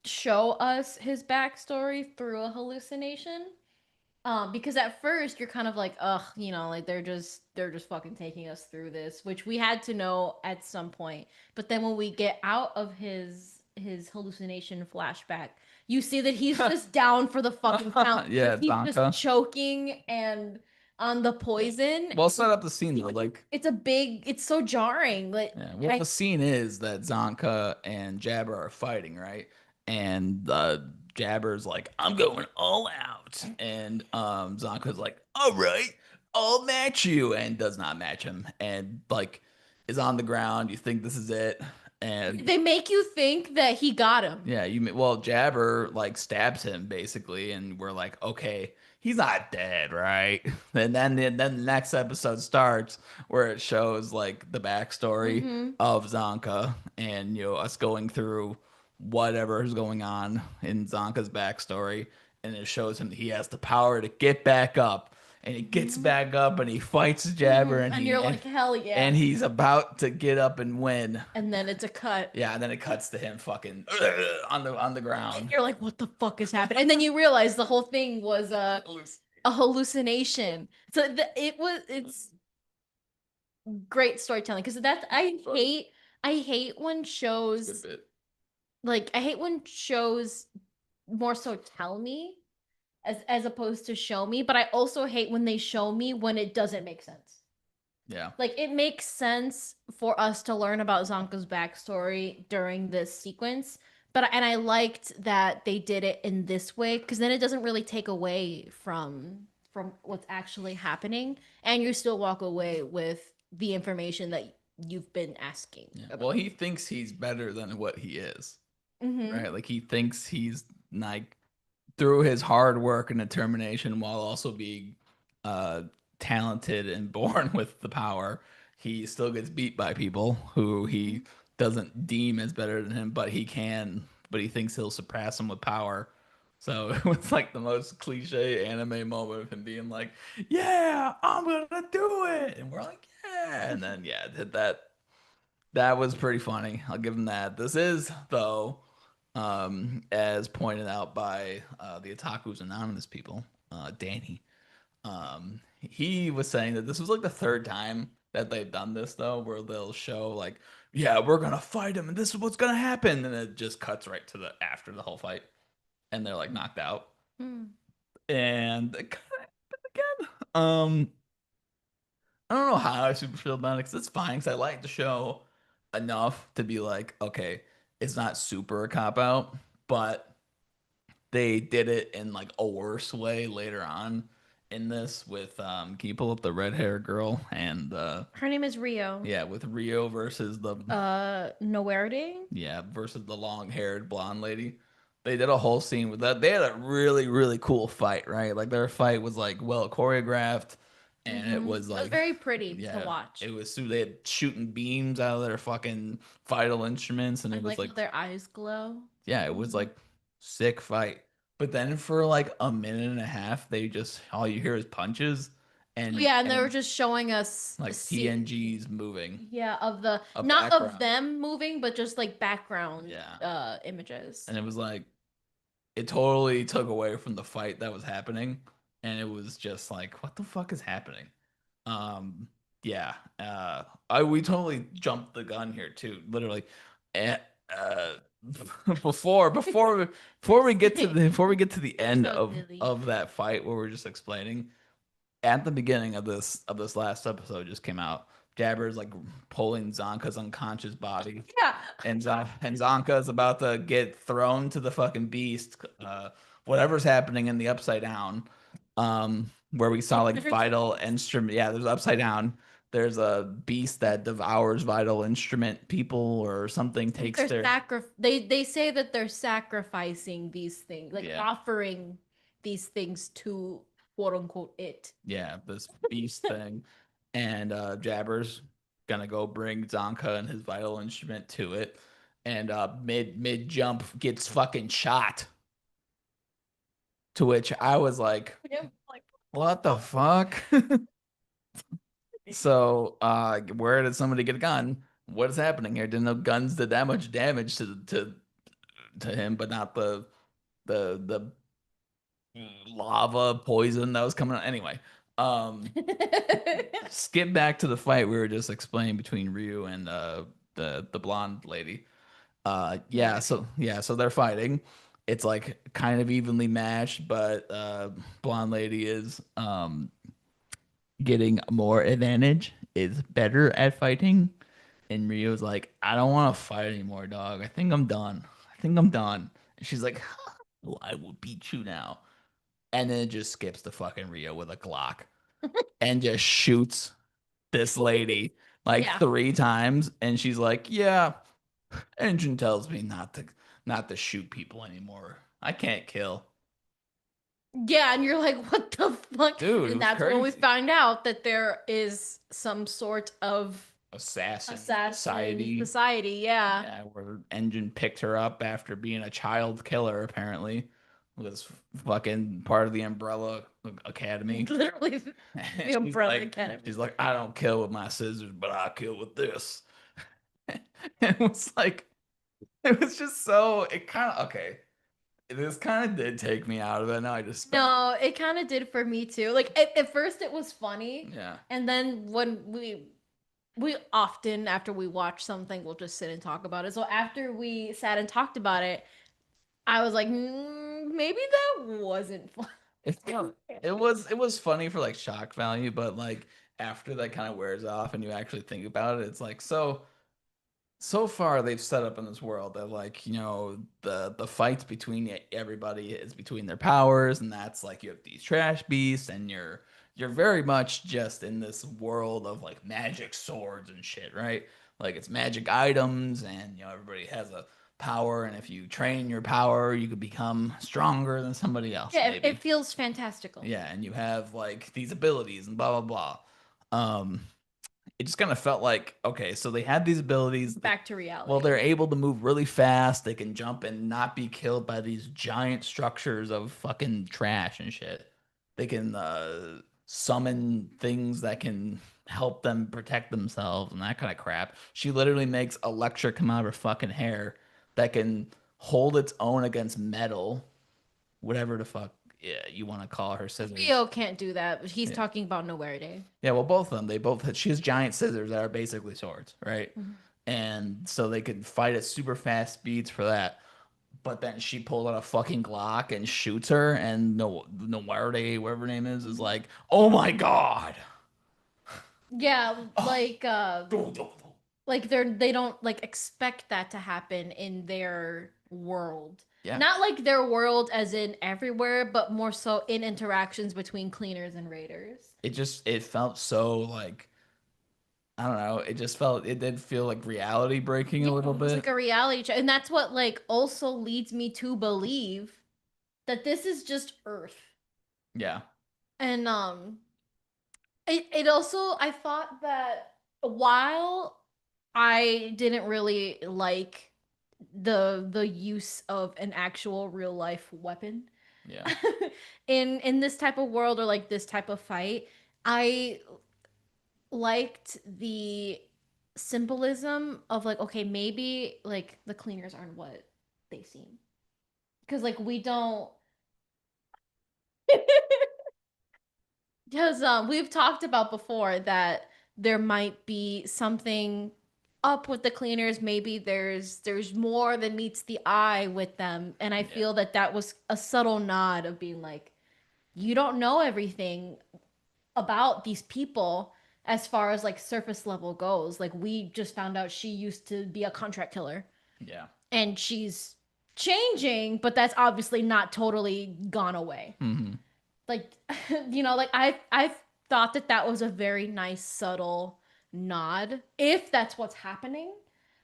show us his backstory through a hallucination. Because at first you're kind of like, ugh, like they're just fucking taking us through this, which we had to know at some point. But then when we get out of his hallucination flashback, you see that he's yeah. just down for the fucking count because Yeah, he's just Donka. choking and on the poison. Well, set up the scene though. Like, It's so jarring. Like yeah, well, I the scene is that Zonka and Jabber are fighting, right? And Jabber's like, "I'm going all out," and Zonka's like, "All right, I'll match you," and does not match him, and like is on the ground. You think this is it, and they make you think that he got him. yeah, well, Jabber like stabs him basically, and we're like, okay, he's not dead, right? And then the next episode starts where it shows like the backstory Mm-hmm. of Zonka and us going through whatever is going on in Zonka's backstory, and it shows him that he has the power to get back up, and he gets Mm-hmm. back up and he fights Jabber, Mm-hmm. and And he you're like, hell yeah. and he's about to get up and win. And then it's a cut. Yeah, and then it cuts to him fucking on the And ground. you're like, what the fuck is happening? And then you realize the whole thing was a hallucination. So it's great storytelling because that's I hate when Good shows bit. I hate when shows more so tell me as opposed to show me, but I also hate when they show me when it doesn't make sense. Yeah. Like it makes sense for us to learn about Zonko's backstory during this sequence, but I liked that they did it in this way because then it doesn't really take away from what's actually happening, and you still walk away with the information that you've been asking Yeah. Well, about. he thinks he's better than what he is, Mm-hmm. right? Like he thinks he's like through his hard work and determination while also being uh talented and born with the power, he still gets beat by people who Mm-hmm. he doesn't deem as better than him, but he thinks he'll surpass him with power. So it was like the most cliche anime moment of him being like, "Yeah, I'm gonna do it," and we're like, "Yeah," and then yeah, did that was pretty funny. I'll give him that. This is though, as pointed out by the Otaku's Anonymous people, Danny. He was saying that this was like the third time that they've done this though, where they'll show like, yeah, we're gonna fight him, and this is what's gonna happen, and it just cuts right to the after the whole fight, and they're like knocked out, and it kind of happened again. I don't know how I should feel about it because it's fine because I like the show enough to be like, okay, it's not super a cop out, but they did it in like a worse way later on in this with can you pull up the red hair girl and Her name is Rio. yeah, with Rio versus the Nowhere. yeah, versus the long-haired blonde lady. They did a whole scene with that. They had a really, really cool fight, right? Like their fight was like well choreographed, and it Mm-hmm. was It was like, very pretty to yeah, watch. it was. So they had shooting beams out of their fucking vital instruments, and I it was like like, how their eyes glow. yeah, it was Mm-hmm. like sick fight. But then for like a minute and a half, they just all you hear is punches and Yeah, and they were and just showing us a like scene, PNGs moving, yeah, of the a not of background. them moving, but just like background Yeah, images. and it was like it totally took away from the fight that was happening, and it was just like what the fuck is happening. um yeah, I we totally jumped the gun here too, literally. Eh, before we get to the You're end so silly. of that fight where we're just explaining, at the beginning of this last episode just came out. Jabber's like pulling Zonka's unconscious body, Yeah. and Zonka's about to get thrown to the fucking beast. Whatever's happening in the Upside Down, where we saw like There's vital instrument. Yeah, there's Upside Down. There's a beast that devours vital instrument people or something. like Takes they're their they say that they're sacrificing these things, like yeah. offering these things to quote unquote it. Yeah, this beast thing. And Jabber's gonna go bring Zonka and his vital instrument to it. And mid jump gets fucking shot. To which I was like, Yeah, like what the fuck? So where did somebody get a gun? What is happening here? Didn't know guns did that much damage to him, but not the lava poison that was coming out. Anyway, um skip back to the fight we were just explaining between Ryu and the blonde lady. yeah. So they're fighting. It's like kind of evenly matched, but blonde lady is getting more advantage, is better at fighting. And Ryu's like, I don't want to fight anymore, dog. I think I'm done. I think I'm done. And she's like, well, I will beat you now. And then it just skips to fucking Ryo with a Glock and just shoots this lady like Yeah. 3 times. And she's like, yeah, engine tells me not to shoot people anymore. I can't kill. Yeah, and you're like, what the fuck? Dude, it And was that's when we crazy. find out that there is some sort of Assassin assassin society. society. Yeah. Yeah, where Engine picked her up after being a child killer, apparently. Was fucking part of the Umbrella Academy. Literally And the Umbrella Academy. she's like, I don't kill with my scissors, but I kill with this. And it was like, it was just so, it kind of, okay. This kind of did take me out of it. Now I just spent, No, it kind of did for me too. Like at first it was funny, yeah. and then when we often after we watch something, we'll just sit and talk about it. So after we sat and talked about it, I was like, maybe that wasn't fun. It, it was funny for like shock value, but like after that kind of wears off and you actually think about it, it's like so far they've set up in this world that like the fights between everybody is between their powers, and that's like you have these trash beasts and you're very much just in this world of like magic swords and shit, right? Like it's magic items, and everybody has a power, and if you train your power you could become stronger than somebody else Yeah, it maybe. feels fantastical. Yeah, and you have like these abilities and blah blah blah. It just kind of felt like, okay, so they had these abilities. Back to Well, reality. they're able to move really fast. They can jump and not be killed by these giant structures of fucking trash and shit. They can summon things that can help them protect themselves and that kind of crap. She literally makes Electra come out of her fucking hair that can hold its own against metal, whatever the fuck, yeah, you want to call her scissors. Rio can't do that. He's Yeah. talking about Nowhere Day. Yeah, well, both of them. She has giant scissors that are basically swords, right? Mhm. And so they could fight at super fast speeds for that. But then she pulls out a fucking Glock and shoots her, and no Warde, whatever her name is like, oh my god. Yeah, Oh. like they don't like expect that to happen in their world. Yeah. Not like their world as in everywhere, but more so in interactions between cleaners and raiders. It felt so like, I don't know, it did feel like reality breaking Yeah, a little it was bit. like a reality show. And that's what like also leads me to believe that this is just Earth. Yeah. And it also I thought that while I didn't really like the use of an actual real life weapon Yeah. in this type of world or like this type of fight, I liked the symbolism of like okay, maybe like the cleaners aren't what they seem. Because like we don't because we've talked about before that there might be something up with the cleaners. Maybe there's more than meets the eye with them, and I Yeah. feel that that was a subtle nod of being like, you don't know everything about these people as far as like surface level goes. Like we just found out she used to be a contract killer Yeah. and she's changing, but that's obviously not totally gone away. Hmm. Like like I thought that that was a very nice subtle nod if that's what's happening.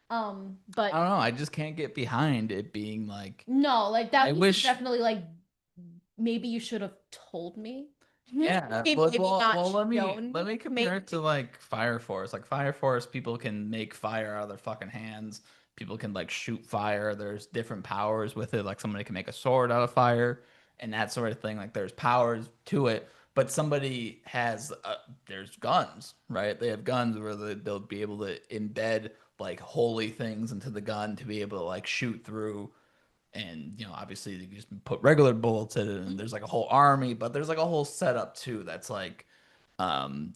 I But don't know. I just can't get behind it being like, no, like I that piece is wish. definitely like maybe you should have told me. Yeah, Maybe not let shown me compare it to maybe. like Fire Force. Like Fire Force, people can make fire out of their fucking hands. People can like shoot fire. There's different powers with it. Like somebody can make a sword out of fire and that sort of thing. Like there's powers to it. But somebody has there's guns, right? They have guns where they'll be able to embed like holy things into the gun to be able to like shoot through, and obviously you just put regular bullets in it and there's like a whole army, but there's like a whole setup too that's like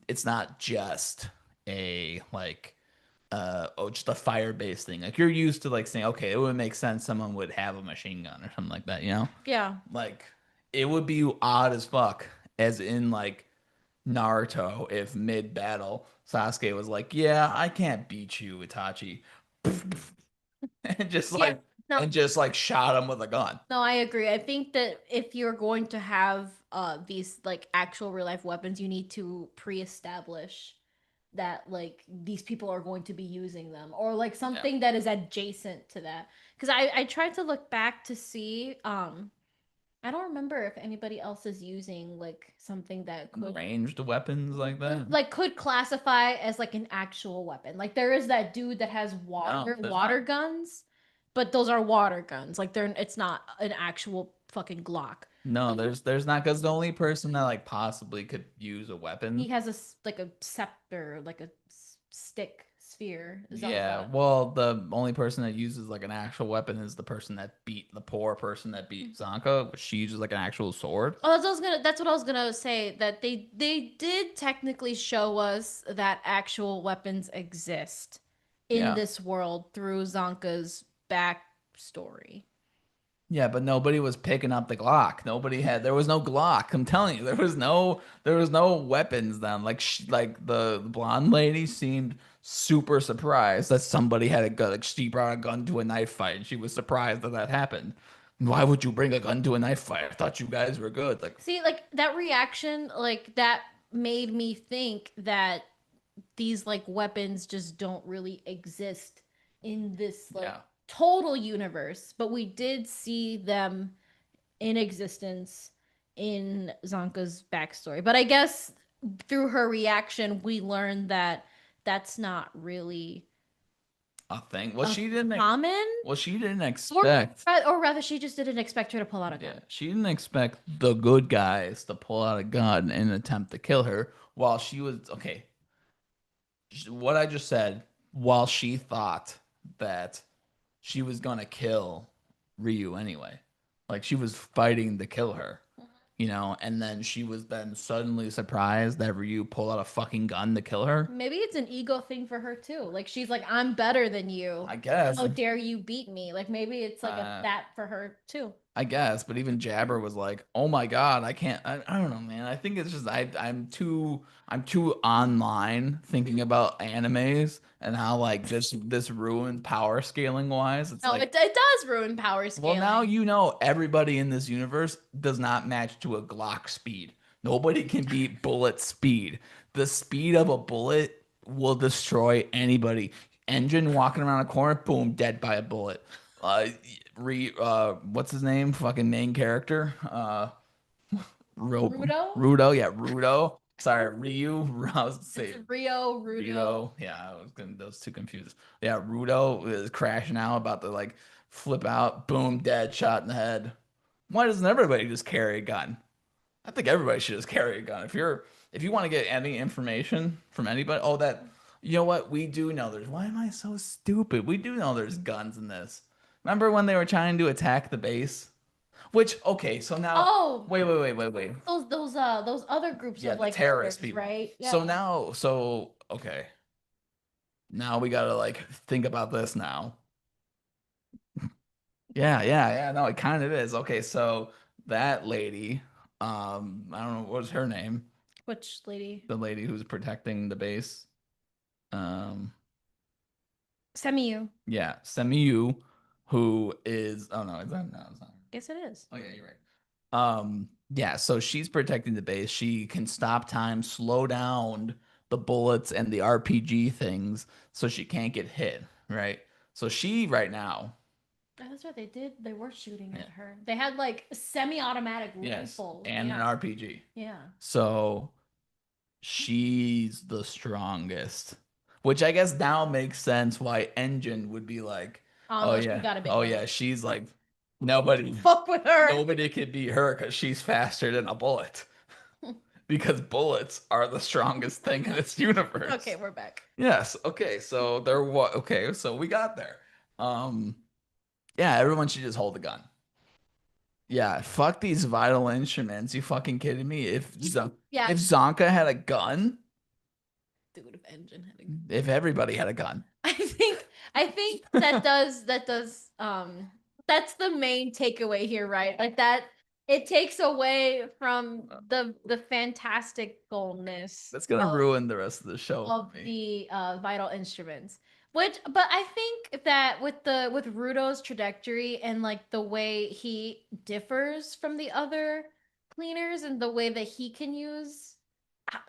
it's not just a like just a fire based thing. Like you're used to like saying, okay, it would make sense someone would have a machine gun or something like that, Yeah. like it would be odd as fuck, as in like Naruto, if mid battle Sasuke was like, yeah, I can't beat you, Itachi. and just Yeah. like No, and just like shot him with a gun. no, I agree. I think that if you're going to have these like actual real life weapons, you need to pre-establish that like these people are going to be using them or like Yeah. something that is adjacent to that. Because I tried to look back to see I don't remember if anybody else is using like something that could Ranged weapons like that? could classify as like an actual weapon. Like there is that dude that has No, there's water not. guns, but those are water guns. Like they're it's not an actual fucking Glock. No, But there's not, because the only person that like possibly could use a he weapon. has like a scepter, like a stick sphere, Yeah, Zanka. well, the only person that uses like an actual weapon is the person that beat the poor person that beat Zanka, but she uses like an actual sword. Oh, that's what I was gonna say. That they did technically show us that actual weapons exist in Yeah. this world through Zanka's backstory. Yeah, but nobody was picking up the Glock. There was no Glock. I'm telling you, there was no weapons then. Like the blonde lady seemed super surprised that somebody had a gun. Like she brought a gun to a knife fight and she was surprised that that happened. Why would you bring a gun to a knife fight? I thought you guys were good. Like, See, like that reaction, like that made me think that these like weapons just don't really exist in this like yeah. total universe, but we did see them in existence in Zonka's backstory. But I guess through her reaction, we learned that that's not really A thing. a common, Well, she didn't or expect. or rather, she just didn't expect her to pull out a Yeah, gun. she didn't expect the good guys to pull out a gun and attempt to kill her while she was okay. What I just said, while she thought that she was gonna kill Ryu anyway. Like she was fighting to kill her, and then she was then suddenly surprised that Ryu pulled out a fucking gun to kill her. Maybe it's an ego thing for her too. Like she's like, I'm better than you. I guess. How dare you beat me? Like maybe it's like a Uh, that for her too. I guess, but even Jabber was like, "Oh my God, I can't. I don't know, man. I think it's just I'm too online thinking about animes and how like this ruined power scaling wise. It's No, like, it does ruin power well, now scaling. everybody in this universe does not match to a Glock speed. Nobody can beat bullet speed. The speed of a bullet will destroy anybody. Engine walking around a corner, boom, dead by a bullet. Uh, what's his name? Fucking main character. Rudo? Rudo, yeah, Rudo. Sorry, Ryu. I was It's say Rio, Rudo. Rudo. Yeah, I was getting those two confused. Yeah, Rudo is crashing out, about to like flip out. Boom, dead, shot in the head. Why doesn't everybody just carry a gun? I think everybody should just carry a gun. If you want to get any information from anybody, oh, that you know what, we do know there's. Why am I so stupid? We do know there's guns in this. Remember when they were trying to attack the base? Which, okay, so now Oh, wait. those other groups Yeah, of the like terrorist killers, people. right? So Yeah. now, so okay. Now we gotta like think about this now. Yeah, yeah, yeah. No, it kind of is. Okay, so that lady, I don't know what's her name. Which lady? The lady who's protecting the base. Um, Semiyu. yeah, Semiyu, who is oh no, it's not. Guess it is. Oh yeah, you're right. Yeah, so she's protecting the base. She can stop time, slow down the bullets and the RPG things so she can't get hit, right? So she right now, Oh, that's right. They did. They were shooting yeah, at her. They had like semi-automatic yes, rifles. and an Yeah. RPG. Yeah. So she's the strongest, which I guess now makes sense why Engine would be like, Oh no, she got a bit oh better. yeah, she's like nobody, Fuck with her. nobody could beat her because she's faster than a bullet. Because bullets are the strongest thing in this Okay, universe. we're back. Yes. Okay. So there what? Okay. So we got there. Um. Yeah. Everyone should just hold a gun. Yeah. Fuck these vital instruments. You fucking kidding me? Yeah, If Zonka had a gun, dude, if Engine had a if everybody had a gun, I think that does that's the main takeaway here, right? Like that it takes away from the fantasticalness that's gonna ruin the rest of the show for of me. the vital instruments. Which but I think that with Rudo's trajectory and like the way he differs from the other cleaners and the way that he can use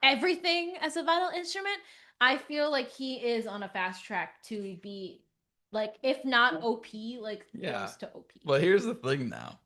everything as a vital instrument, I feel like he is on a fast track to be like if not OP, like Yeah. close to OP. Well, here's the thing now.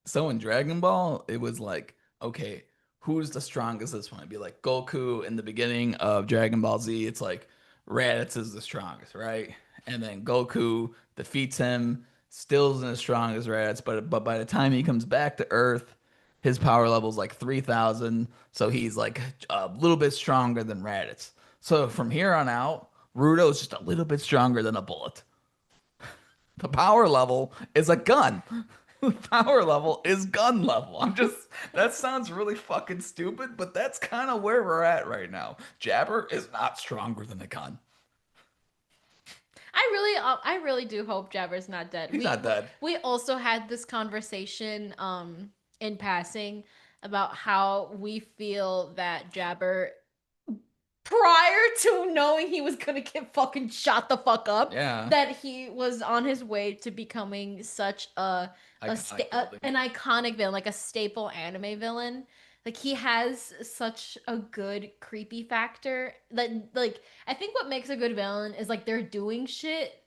So in Dragon Ball, it was like, okay, who's the strongest this one? It'd be like Goku in the beginning of Dragon Ball Z. It's like Raditz is the strongest, right? And then Goku defeats him, still isn't as strong as Raditz, but by the time he comes back to Earth, his power level's like 3,000, so he's like a little bit stronger than Raditz. So from here on out, Rudo's just a little bit stronger than a bullet. The power level is a gun. The power level is gun level. That sounds really fucking stupid, but that's kind of where we're at right now. Jabber is not stronger than a gun. I really do hope Jabber's not dead. He's not dead. We also had this conversation in passing about how we feel that Jabber prior to knowing he was gonna get fucking shot the fuck up, Yeah. that he was on his way to becoming such Iconic building. an iconic villain, like a staple anime villain. Like he has such a good creepy factor that like I think what makes a good villain is like they're doing shit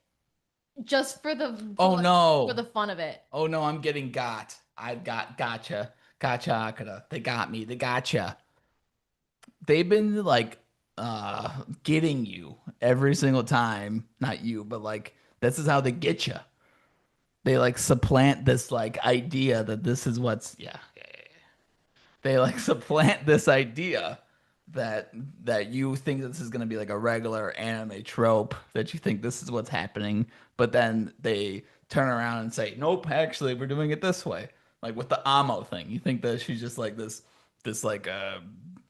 just Oh for no. the fun of it. Oh no, I'm getting got. I've got gotcha. Gotcha, Akira. They got me. They gotcha. They've been like getting you every single time. Not you, but like this is how they get you. They like supplant this like idea that this is what's they like supplant this idea that you think this is going to be like a regular anime trope, that you think this is what's happening, but then they turn around and say nope, actually we're doing it this way, like with the Amo thing. You think that she's just like this like I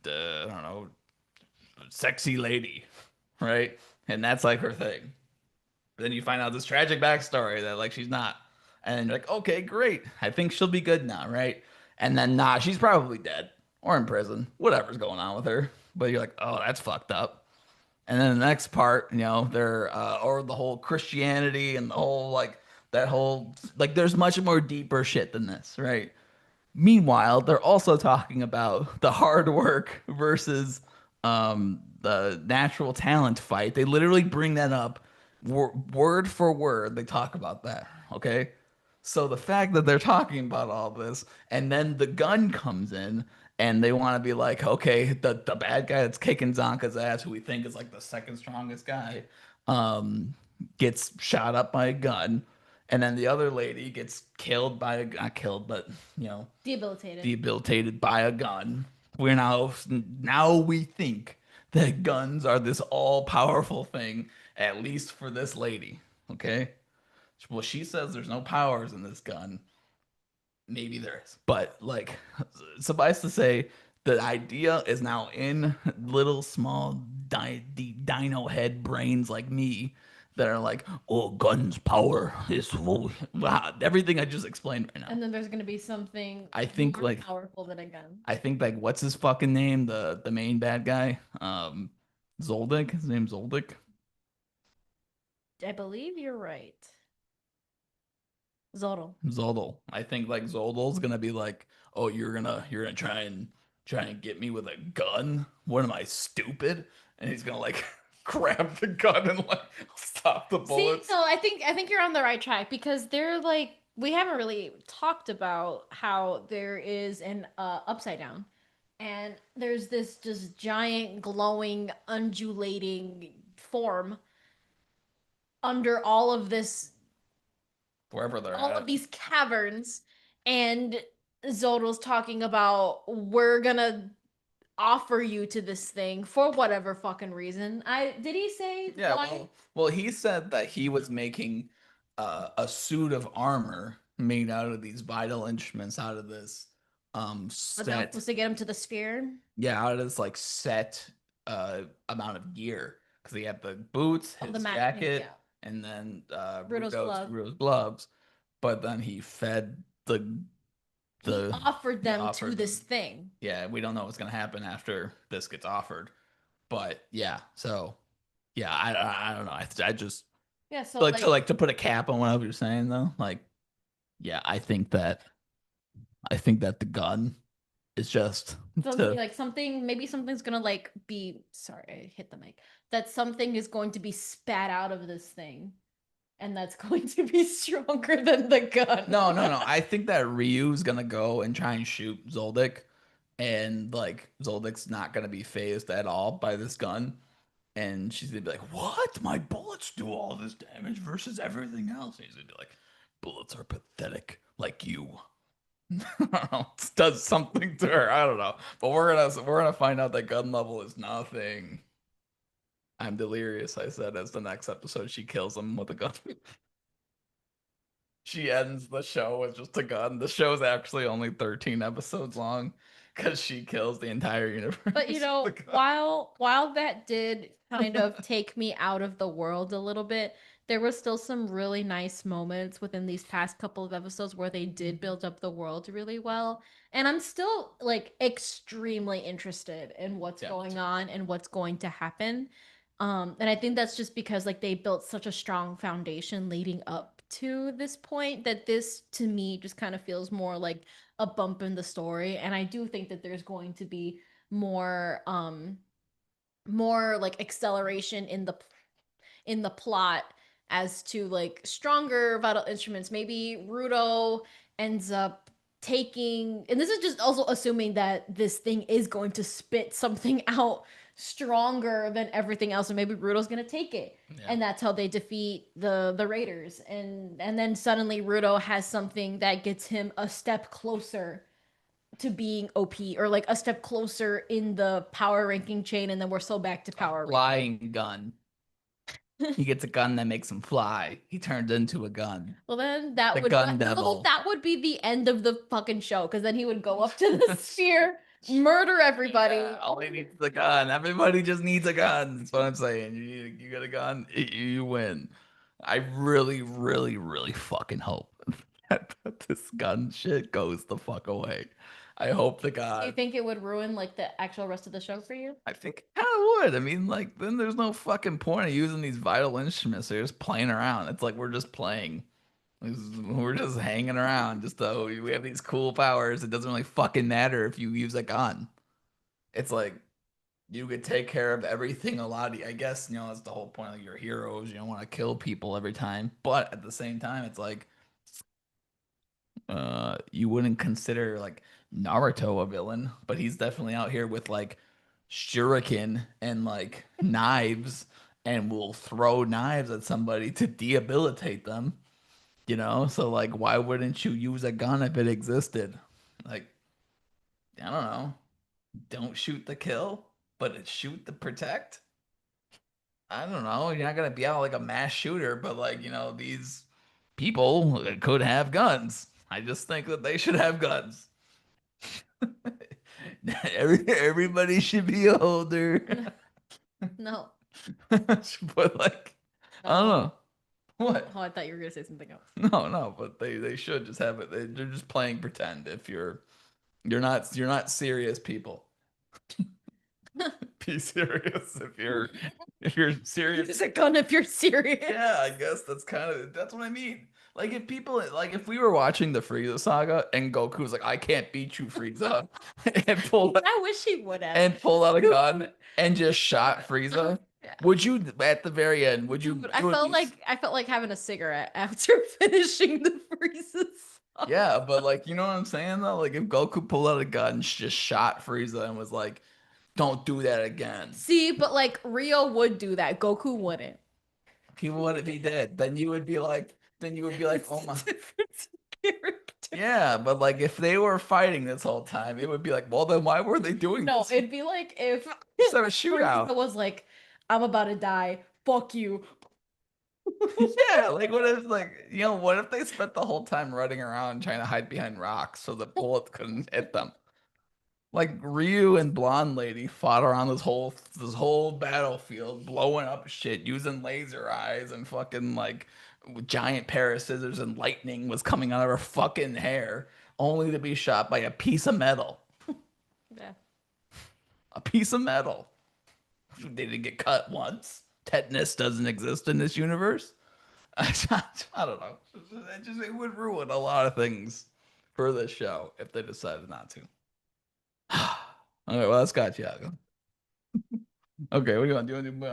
don't know, sexy lady, right? And that's like her thing. But then you find out this tragic backstory that like she's not. And then you're like, okay, great. I think she'll be good now, right? And then nah, she's probably dead or in prison. Whatever's going on with her. But you're like, oh, that's fucked up. And then the next part, they're or the whole Christianity and the whole like that whole like there's much more deeper shit than this, right? Meanwhile, they're also talking about the hard work versus the natural talent fight. They literally bring that up word for word. They talk about that. Okay. So the fact that they're talking about all this and then the gun comes in and they want to be like, okay, the bad guy that's kicking Zonka's ass, who we think is like the second strongest guy, um, gets shot up by a gun. And then the other lady gets killed by a, not killed, but you know, Debilitated. debilitated by a gun. We're now we think that guns are this all powerful thing, at least for this lady. Okay. Well, she says there's no powers in this gun. Maybe there is, but suffice to say, the idea is now in little small dino head brains like me that are like, oh, guns power is wow, everything I just explained right now. And then there's gonna be something I think more like powerful than a gun. what's his fucking name? The main bad guy? Zoldyck. His name's Zoldyck. I believe you're right. Zodel. Zodel. I think like Zodal's gonna be like, oh, you're gonna try and get me with a gun? What am I, stupid? And he's gonna like grab the gun and like stop the See, bullets. no, I think you're on the right track because they're like we haven't really talked about how there is an upside down. And there's this just giant glowing undulating form under Wherever they're all of at. these caverns, and Zodel's talking about we're gonna offer you to this thing for whatever fucking reason. I did he say Yeah, why? well, he said that he was making a suit of armor made out of these vital instruments, out of this Was that set, supposed to get him to the sphere yeah, out of this like set amount of gear, because he had the boots, of the his matching? jacket, Yeah, and then Rudo's glove. Rudo's gloves. But then he fed He the offered he them to offered this them. thing. Yeah, we don't know what's gonna happen after this gets offered, but yeah, so yeah, I don't know. I just Yeah, so like like to put a cap on what you're saying though. Like, yeah, I think that the gun is just something to like something maybe something's gonna like be sorry, I hit the mic. That something is going to be spat out of this thing, and that's going to be stronger than the gun. no. I think that Ryu's gonna go and try and shoot Zoldyck, and like Zoldyck's not gonna be phased at all by this gun. And she's gonna be like, "What? My bullets do all this damage versus everything else." And he's gonna be like, "Bullets are pathetic, like you." It does something to her. I don't know, but we're gonna find out that gun level is nothing. I'm delirious. I said as the next episode she kills him with a gun. She ends the show with just a gun. The show's actually only 13 episodes long because she kills the entire But universe with a gun. while that did kind of take me out of the world a little bit, there was still some really nice moments within these past couple of episodes where they did build up the world really well. And I'm still like extremely interested in what's Yeah, going on and what's going to happen. And I think that's just because like they built such a strong foundation leading up to this point that this to me just kind of feels more like a bump in the story. And I do think that there's going to be more more like acceleration in the plot as to like stronger vital instruments. Maybe Rudo ends up taking, and this is just also assuming that this thing is going to spit something out stronger than everything else, and maybe Rudo's gonna take it, yeah. and that's how they defeat the Raiders, and then suddenly Rudo has something that gets him a step closer to being OP or like a step closer in the power ranking chain, and then we're so back to A power ranking. flying gun. He gets a gun that makes him fly. He turns into a gun. Well, then The gun devil. that would be the end of the fucking show because then he would go up to the sphere, murder everybody. Yeah, all he needs is a gun. Everybody just needs a gun. That's what I'm saying. You get a gun, you win. I really, really, really fucking hope that this gun shit goes the fuck away. I hope to Do you God. think it would ruin like the actual rest of the show for you? I think it kind of would. I mean, like, then there's no fucking point of using these vital instruments. They're just playing around. It's like we're just playing. We're just hanging around. Just though we have these cool powers. It doesn't really fucking matter if you use a gun. It's like you could take care of everything a lot. I guess, that's the whole point of your heroes. You don't want to kill people every time. But at the same time, it's like you wouldn't consider like Naruto a villain, but he's definitely out here with like shuriken and like knives and will throw knives at somebody to debilitate them, So like why wouldn't you use a gun if it existed? Like, I don't know. Don't shoot to kill, but it shoot to protect. I don't know. You're not gonna be out like a mass shooter, but like, these people could have guns. I just think that they should have guns. Everybody should be a holder. No, But like, I don't no. know. What? Oh, I thought you were gonna say something else. No, no, but they should just have it. They're just playing pretend. If you're not serious people. Be serious if you're serious. Use a gun if you're serious. Yeah, I guess that's what I mean. Like if we were watching the Frieza saga and Goku's like, I can't beat you, Frieza, and pulled I wish he would have. and pulled out a gun Dude. and just shot Frieza, Yeah. would you at the very end, would Dude, you you would be I felt like having a cigarette after finishing the freezes. yeah, but like you know what I'm saying though? Like if Goku pulled out a gun and just shot Frieza and was like, don't do that again. See, but like Rio would do that. Goku wouldn't. He would if he did. Then you would be like, oh my. It's a different character. Yeah, but like if they were fighting this whole time, it would be like, well, then why were they doing No, this? it'd be like if Just have a Frieza shootout. was like, I'm about to die. Fuck you. Yeah, like what if they spent the whole time running around trying to hide behind rocks so the bullet couldn't hit them? Like Ryu and Blonde Lady fought around this whole battlefield, blowing up shit, using laser eyes and fucking like giant pair of scissors and lightning was coming out of her fucking hair, only to be shot by a piece of metal. Yeah. A piece of metal. They didn't get cut once. Tetanus doesn't exist in this universe. I don't know. It would ruin a lot of things for this show if they decided not to. Okay, well that's got you. Okay, what do you want? Do you want to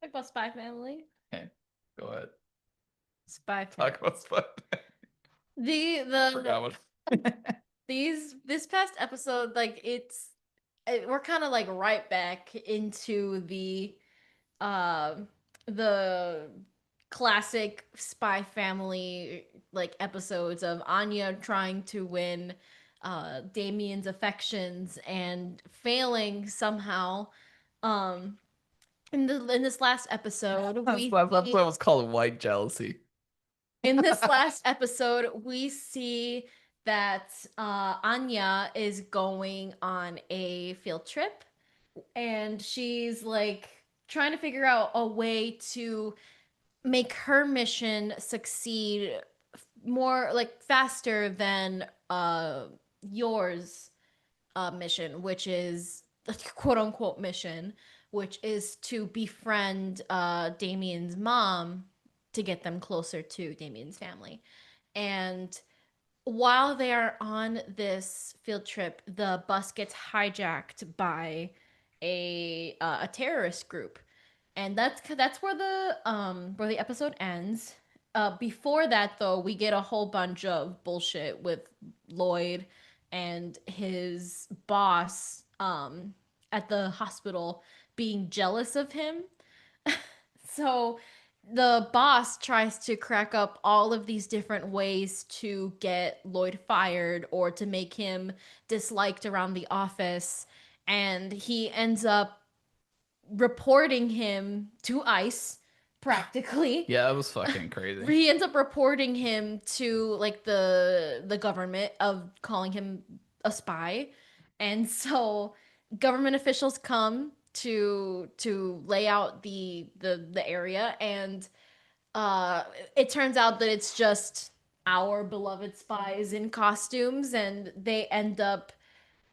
Talk about Spy Family. okay, go ahead. Spy Family. Talk about Spud. The Forgot what. this past episode, like we're kind of like right back into um the classic Spy Family like episodes of Anya trying to win Damien's affections and failing somehow. Um in this last episode, That's what was called white jealousy. in this last episode, we see that Anya is going on a field trip and she's like trying to figure out a way to make her mission succeed more like faster than yours mission, which is a quote unquote mission, which is to befriend Damien's mom to get them closer to Damien's family. And while they are on this field trip, the bus gets hijacked by a terrorist group, and that's where the episode ends. Before that, though, we get a whole bunch of bullshit with Lloyd and his boss at the hospital being jealous of him. So the boss tries to crack up all of these different ways to get Lloyd fired or to make him disliked around the office. And he ends up reporting him to ICE, practically. Yeah, that was fucking crazy. He ends up reporting him to like the government of calling him a spy. And so government officials come to lay out the area, and uh it turns out that it's just our beloved spies in costumes, and they end up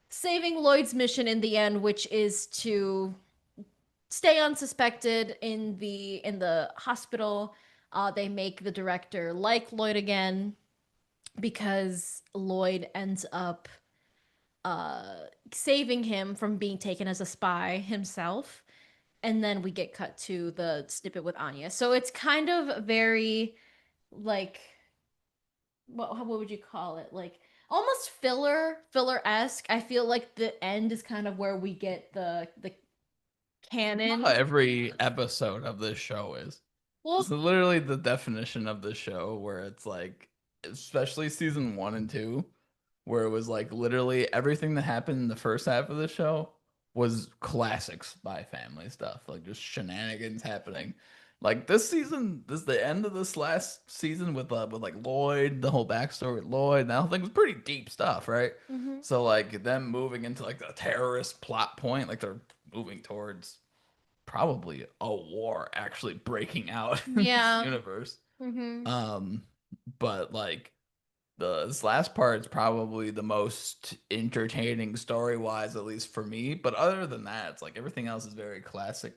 saving Lloyd's mission in the end, which is to stay unsuspected in the hospital. They make the director like Lloyd again because Lloyd ends up saving him from being taken as a spy himself. And then we get cut to the snippet with Anya. So it's kind of very like what would you call it? Like almost filler-esque. I feel like the end is kind of where we get the canon. Every episode of this show is. Well, So literally the definition of the show where it's like, especially season 1 and 2, where it was like literally everything that happened in the first half of the show was classic Spy Family stuff, like just shenanigans happening. Like this is the end of this last season with like Lloyd, the whole backstory with Lloyd, and that whole thing was pretty deep stuff, right? mhm. So like them moving into like the terrorist plot point, like they're moving towards probably a war actually breaking out in this Yeah. universe. Hmm. Um, but like this last part is probably the most entertaining story wise, at least for me. But other than that, it's like everything else is very classic,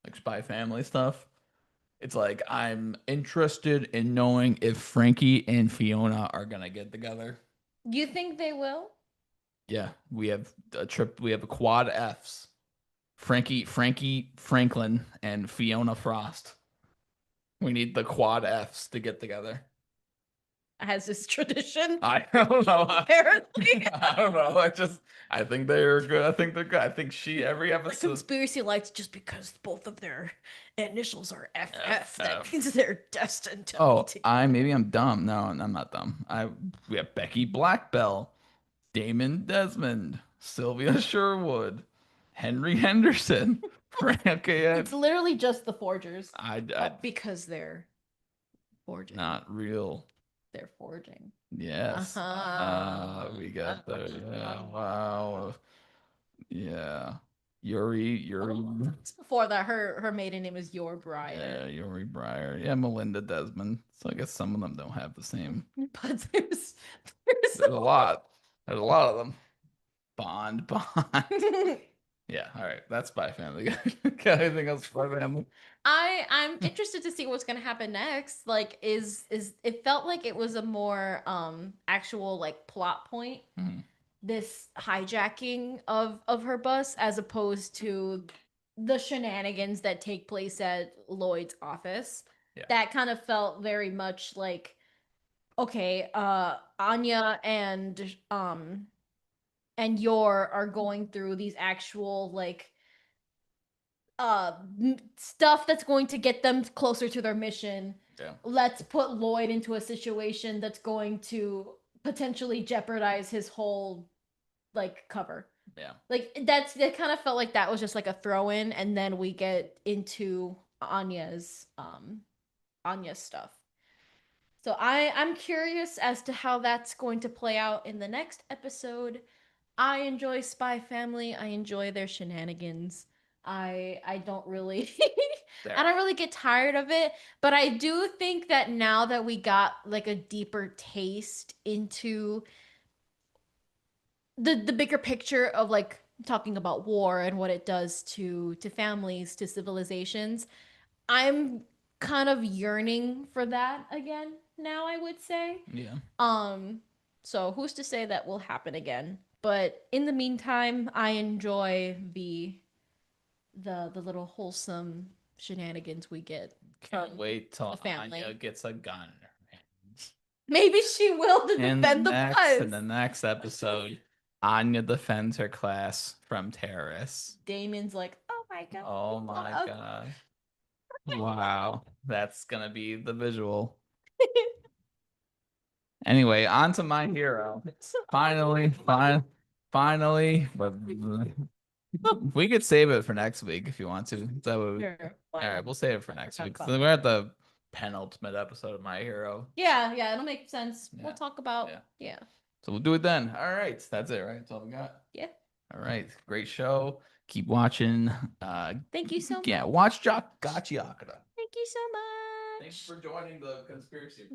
like Spy Family stuff. It's like I'm interested in knowing if Frankie and Fiona are gonna get together. You think they will? Yeah, we have a trip. We have a quad Fs. Frankie Franklin, and Fiona Frost. We need the quad Fs to get together. As is tradition, I don't know. apparently. I don't know. I think they're good. I think they're good. I think every The episode. conspiracy lights just because both of their initials are FF, that FF. means they're destined to be Oh, together. maybe I'm dumb. No, I'm not dumb. We have Becky Blackbell, Damon Desmond, Sylvia Sherwood, Henry Henderson. Okay, It's literally just the forgers, I because they're forging. not real. They're forging. Yes. We got the Uh-huh. wow. Yeah. Yuri, Before that, her maiden name is Your Briar. yeah, Yuri Breyer. Yeah, Melinda Desmond. So I guess some of them don't have the same. But there's There's a lot. There's a lot of them. Bond. Yeah, all right. That's Spy Family. Got anything else for Spy Family? I'm interested to see what's gonna happen next. Like, is it felt like it was a more actual like plot point, Hmm. this hijacking of her bus, as opposed to the shenanigans that take place at Lloyd's office. Yeah. That kind of felt very much like, okay, Anya and Yor are going through these actual like stuff that's going to get them closer to their mission. Yeah. Let's put Lloyd into a situation that's going to potentially jeopardize his whole like cover. Yeah. Like that kind of felt like that was just like a throw in, and then we get into Anya's stuff. So I'm curious as to how that's going to play out in the next episode. I enjoy Spy Family. I enjoy their shenanigans. I don't really I There. don't really get tired of it, but I do think that now that we got like a deeper taste into the bigger picture of like talking about war and what it does to families, to civilizations, I'm kind of yearning for that again now, I would say. Yeah. Um, so who's to say that will happen again? But in the meantime, I enjoy the little wholesome shenanigans we get Can't from wait till the family. Anya gets a gun in her hands. Maybe she will to defend the In bus. the next episode, Anya defends her class from terrorists. Damon's like, oh my god. Oh my god. Wow. That's gonna be the visual. Anyway, on to my hero. Finally. But we could save it for next week if you want to. Sure. All right, we'll save it for next Talk week. about So we're at the penultimate episode of My Hero. yeah, it'll make sense. Yeah. We'll talk about Yeah. yeah. So we'll do it then. All right. That's it, right? That's all we got. Yeah. All right. Great show. Keep watching. Thank you so Yeah, much. watch Gachi Akata. Thank you so Thanks much. for joining the conspiracy.